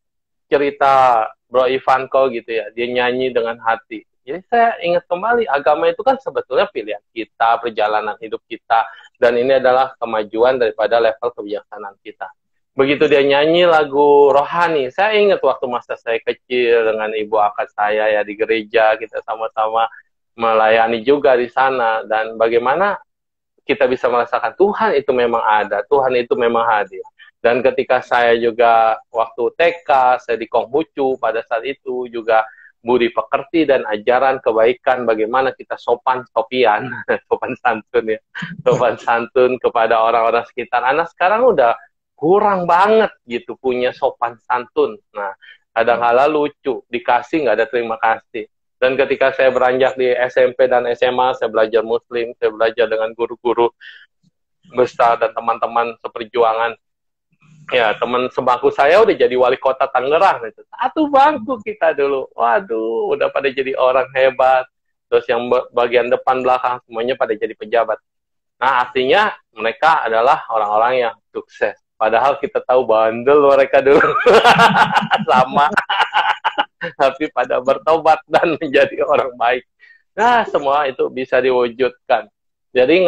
cerita Bro Ivanko gitu ya, dia nyanyi dengan hati. Jadi saya ingat kembali, agama itu kan sebetulnya pilihan kita, perjalanan hidup kita, dan ini adalah kemajuan daripada level kebijaksanaan kita. Begitu dia nyanyi lagu rohani, saya ingat waktu masa saya kecil dengan ibu akad saya ya di gereja, kita sama-sama melayani juga di sana, dan bagaimana kita bisa merasakan Tuhan itu memang ada, Tuhan itu memang hadir. Dan ketika saya juga waktu TK, saya di Konghucu, pada saat itu juga budi pekerti dan ajaran kebaikan bagaimana kita sopan santun ya, sopan santun kepada orang-orang sekitar. Anak sekarang udah kurang banget gitu punya sopan santun. Nah, kadang-kala lucu, dikasih nggak ada terima kasih. Dan ketika saya beranjak di SMP dan SMA, saya belajar Muslim, saya belajar dengan guru-guru besar dan teman-teman seperjuangan. Ya, teman sebangku saya udah jadi wali kota Tangerang. Gitu. Satu bangku kita dulu. Waduh, udah pada jadi orang hebat. Terus yang bagian depan belakang semuanya pada jadi pejabat. Nah, artinya mereka adalah orang-orang yang sukses. Padahal kita tahu bandel mereka dulu. Sama. Tapi pada bertobat dan menjadi orang baik. Nah, semua itu bisa diwujudkan. Jadi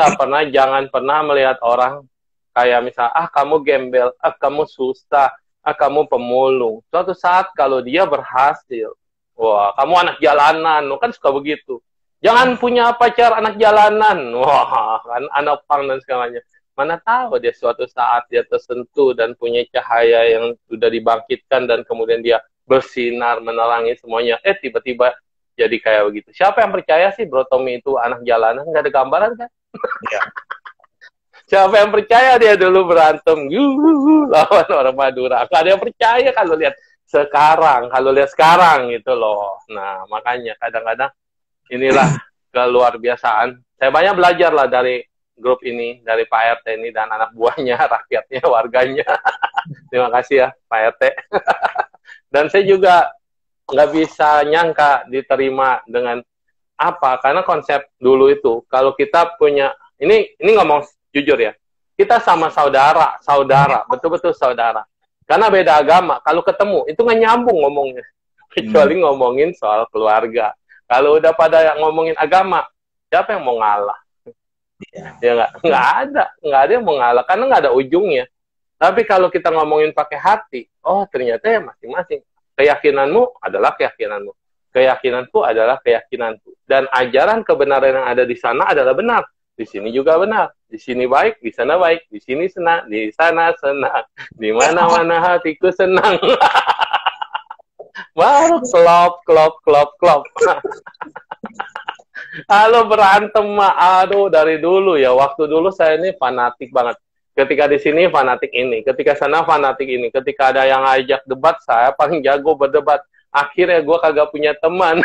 jangan pernah melihat orang Kayak misal, kamu gembel, kamu susah, kamu pemulung. Suatu saat kalau dia berhasil, wah, kamu anak jalanan, kan suka begitu. Jangan punya pacar anak jalanan, wah, kan anak pang dan segalanya. Mana tahu dia suatu saat dia tersentuh dan punya cahaya yang sudah dibangkitkan dan kemudian dia bersinar menerangi semuanya. Tiba-tiba jadi kayak begitu. Siapa yang percaya sih Bro Tommy itu anak jalanan? Nggak ada gambaran kan? Ya. Siapa yang percaya dia dulu berantem lawan orang Madura? Nggak ada yang percaya kalau lihat sekarang gitu loh. Nah, makanya kadang-kadang inilah keluar biasaan. Saya banyak belajar lah dari grup ini, dari Pak RT ini dan anak buahnya, rakyatnya, warganya. Terima kasih ya Pak RT. Dan saya juga nggak bisa nyangka diterima dengan apa, karena konsep dulu itu, kalau kita punya, ini ngomong jujur ya, kita sama saudara, betul-betul saudara. Karena beda agama, kalau ketemu, itu nggak nyambung ngomongnya. Kecuali ngomongin soal keluarga. Kalau udah pada ngomongin agama, siapa yang mau ngalah? Ya nggak ada yang mau ngalah, karena nggak ada ujungnya. Tapi kalau kita ngomongin pakai hati, oh ternyata ya masing-masing. Keyakinanmu adalah keyakinanmu. Keyakinanku adalah keyakinanku. Dan ajaran kebenaran yang ada di sana adalah benar. Di sini juga benar. Di sini baik, di sana baik. Di sini senang, di sana senang. Di mana-mana hatiku senang. Baru klop. Halo berantem mah, aduh dari dulu ya. Waktu dulu saya ini fanatik banget. Ketika di sini fanatik ini, ketika sana fanatik ini. Ketika ada yang ajak debat, saya paling jago berdebat. Akhirnya gue kagak punya teman.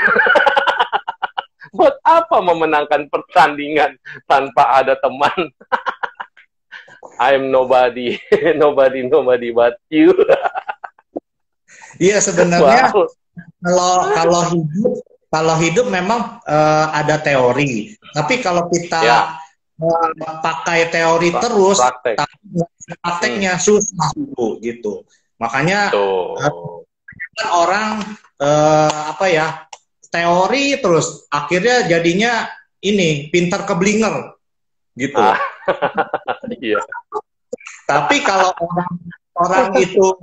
Buat apa memenangkan pertandingan tanpa ada teman? I'm nobody, nobody but you. Iya sebenarnya kalau hidup memang ada teori, tapi kalau kita pakai teori terus, prakteknya susah gitu. Makanya kan orang teori terus akhirnya jadinya ini pintar keblinger gitu. Iya. Tapi kalau orang itu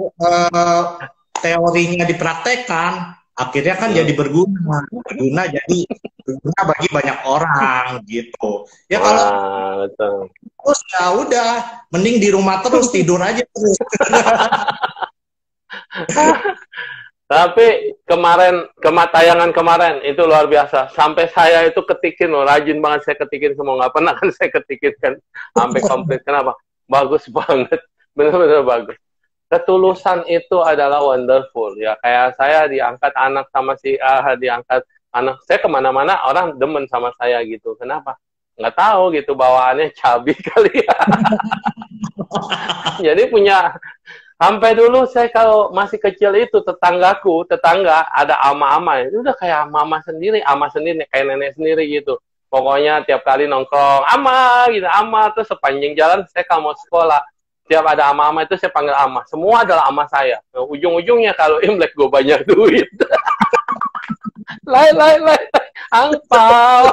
teorinya dipraktekkan, akhirnya kan jadi berguna bagi banyak orang gitu. Ya kalau terus ya udah, mending di rumah terus, tidur aja terus. Tapi tayangan kemarin itu luar biasa. Sampai saya itu ketikin loh, rajin banget saya ketikin semua. Nggak pernah kan saya ketikin kan sampai komplit. Kenapa? Bagus banget, benar-benar bagus. Ketulusan itu adalah wonderful ya. Kayak saya diangkat anak sama si A, diangkat anak saya kemana-mana orang demen sama saya gitu. Kenapa? Nggak tahu gitu, bawaannya cabi kali ya. Jadi punya. Sampai dulu saya kalau masih kecil itu tetangga ada ama-ama, itu udah kayak ama sendiri kayak nenek sendiri gitu. Pokoknya tiap kali nongkrong ama gitu, ama, terus sepanjang jalan saya kalau mau sekolah tiap ada ama-ama itu saya panggil ama, semua adalah ama saya. Nah, ujung-ujungnya kalau Imlek gue banyak duit, lai angpau.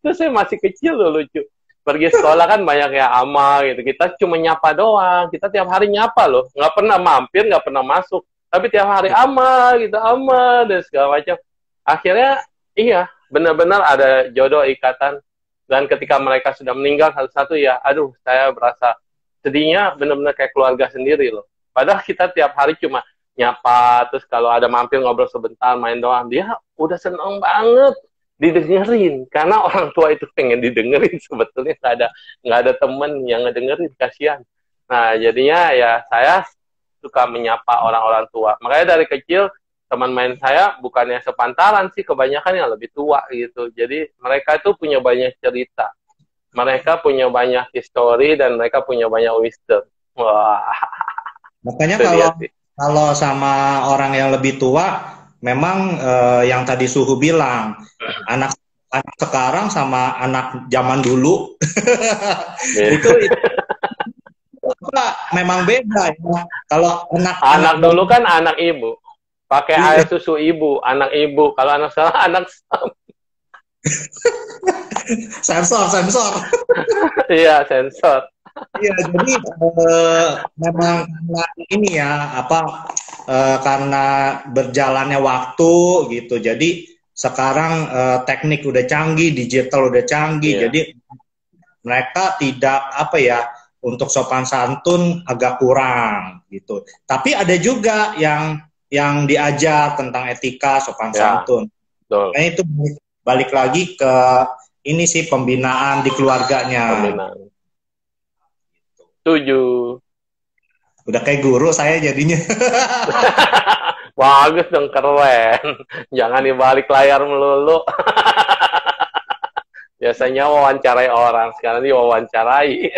Itu saya masih kecil loh, lucu. Pergi sekolah kan banyak ya ama gitu. Kita cuma nyapa doang. Kita tiap hari nyapa loh. Nggak pernah mampir, nggak pernah masuk. Tapi tiap hari ama gitu, ama dan segala macam. Akhirnya iya, benar-benar ada jodoh ikatan. Dan ketika mereka sudah meninggal satu-satu ya, aduh saya berasa sedihnya benar-benar kayak keluarga sendiri loh. Padahal kita tiap hari cuma nyapa, terus kalau ada mampir ngobrol sebentar, main doang. Dia udah seneng banget didengerin, karena orang tua itu pengen didengerin, sebetulnya nggak ada temen yang ngedengerin, kasihan. Nah jadinya ya saya suka menyapa orang-orang tua. Makanya dari kecil teman main saya bukannya sepantaran sih, kebanyakan yang lebih tua gitu. Jadi mereka itu punya banyak cerita, mereka punya banyak histori, dan mereka punya banyak wisdom. Wah. Makanya kalau sama orang yang lebih tua, memang yang tadi Suhu bilang, anak sekarang sama anak zaman dulu itu memang beda ya. Kalau anak dulu kan anak ibu, pakai air susu ibu, anak ibu. Kalau anak sekarang anak sensor. Iya, sensor. Iya, jadi memang karena ini ya apa karena berjalannya waktu gitu. Jadi sekarang teknik udah canggih, digital udah canggih. Iya, Jadi mereka tidak apa ya untuk sopan santun agak kurang gitu. Tapi ada juga yang diajar tentang etika sopan ya, santun. betul. Nah itu balik lagi ke ini sih pembinaan di keluarganya. Pembinaan. Setuju. Udah kayak guru saya jadinya. Bagus dong, keren. Jangan dibalik layar melulu. Biasanya wawancarai orang, sekarang diwawancarai.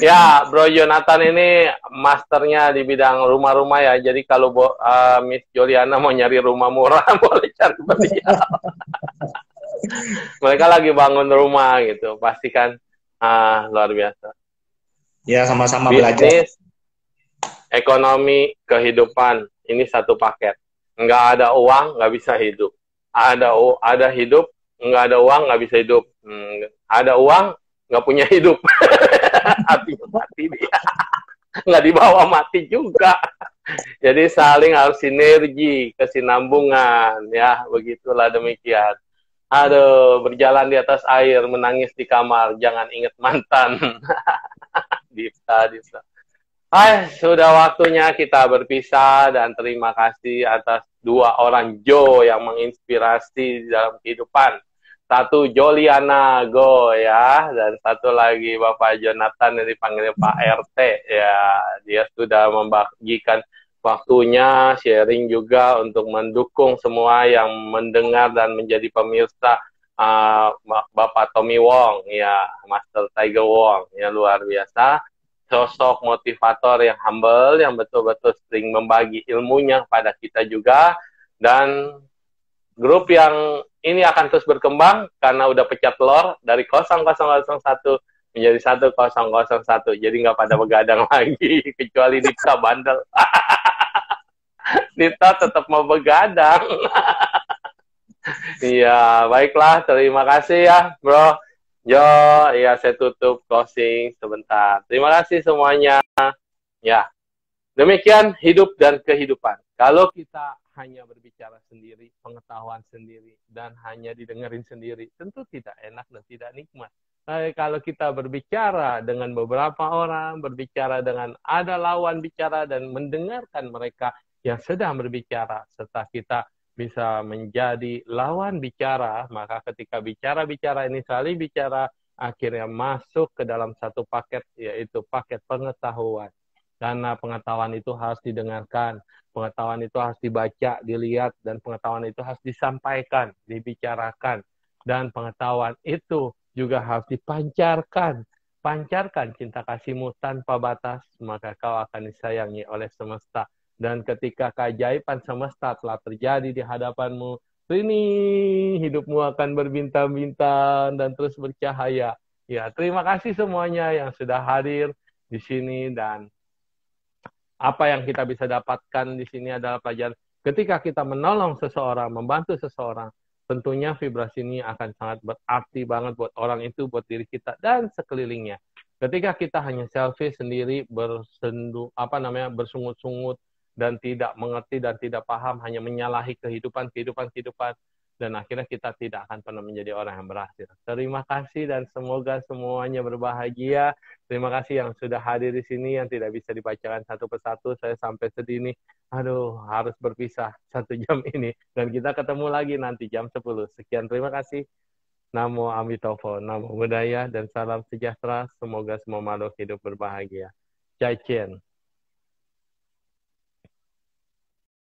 Ya, Bro Jonathan ini masternya di bidang rumah-rumah ya. Jadi kalau Miss Juliana mau nyari rumah murah, boleh cari beliau. Mereka lagi bangun rumah gitu. Pastikan luar biasa. Ya sama-sama belajar. Bisnis, ekonomi, kehidupan. Ini satu paket. Nggak ada uang, nggak bisa hidup. Ada hidup, nggak ada uang, nggak bisa hidup. Ada uang, nggak punya hidup. Artinya mati dia. Nggak dibawa mati juga. Jadi saling harus sinergi, kesinambungan. Ya, begitulah demikian. Aduh, berjalan di atas air, menangis di kamar. Jangan ingat mantan. Dipta. Hai, sudah waktunya kita berpisah dan terima kasih atas dua orang Joe yang menginspirasi dalam kehidupan. Satu Joliana Go ya, dan satu lagi Bapak Jonathan yang dipanggil Pak RT ya. Dia sudah membagikan waktunya, sharing juga untuk mendukung semua yang mendengar dan menjadi pemirsa Bapak Tommy Wong ya, Master Tiger Wong ya, luar biasa. Sosok motivator yang humble, yang betul-betul sering membagi ilmunya pada kita juga, dan grup yang ini akan terus berkembang karena udah pecah telur dari 0001 menjadi 1001, jadi nggak pada begadang lagi, kecuali Nita bandel. Nita tetap mau begadang. Iya, baiklah, terima kasih ya, Bro. Yo, ya saya tutup closing sebentar. Terima kasih semuanya. Ya, demikian hidup dan kehidupan. Kalau kita hanya berbicara sendiri, pengetahuan sendiri, dan hanya didengerin sendiri, tentu tidak enak dan tidak nikmat. Nah, kalau kita berbicara dengan beberapa orang, berbicara dengan ada lawan bicara, dan mendengarkan mereka yang sedang berbicara, serta kita bisa menjadi lawan bicara, maka ketika bicara-bicara ini saling bicara, akhirnya masuk ke dalam satu paket, yaitu paket pengetahuan. Karena pengetahuan itu harus didengarkan, pengetahuan itu harus dibaca, dilihat, dan pengetahuan itu harus disampaikan, dibicarakan. Dan pengetahuan itu juga harus dipancarkan. Pancarkan cinta kasihmu tanpa batas, maka kau akan disayangi oleh semesta. Dan ketika keajaiban semesta telah terjadi di hadapanmu, ini hidupmu akan berbintang-bintang dan terus bercahaya. Ya, terima kasih semuanya yang sudah hadir di sini, dan apa yang kita bisa dapatkan di sini adalah pelajaran. Ketika kita menolong seseorang, membantu seseorang, tentunya vibrasi ini akan sangat berarti banget buat orang itu, buat diri kita dan sekelilingnya. Ketika kita hanya selfish sendiri, bersungut-sungut dan tidak mengerti dan tidak paham, hanya menyalahi kehidupan, dan akhirnya kita tidak akan pernah menjadi orang yang berhasil. Terima kasih dan semoga semuanya berbahagia. Terima kasih yang sudah hadir di sini, yang tidak bisa dibacakan satu persatu. Saya sampai sedih nih. Aduh, harus berpisah 1 jam ini. Dan kita ketemu lagi nanti jam 10. Sekian, terima kasih. Namo Amitofo, Namo Buddhaya, dan salam sejahtera. Semoga semua makhluk hidup berbahagia. Jai Chen.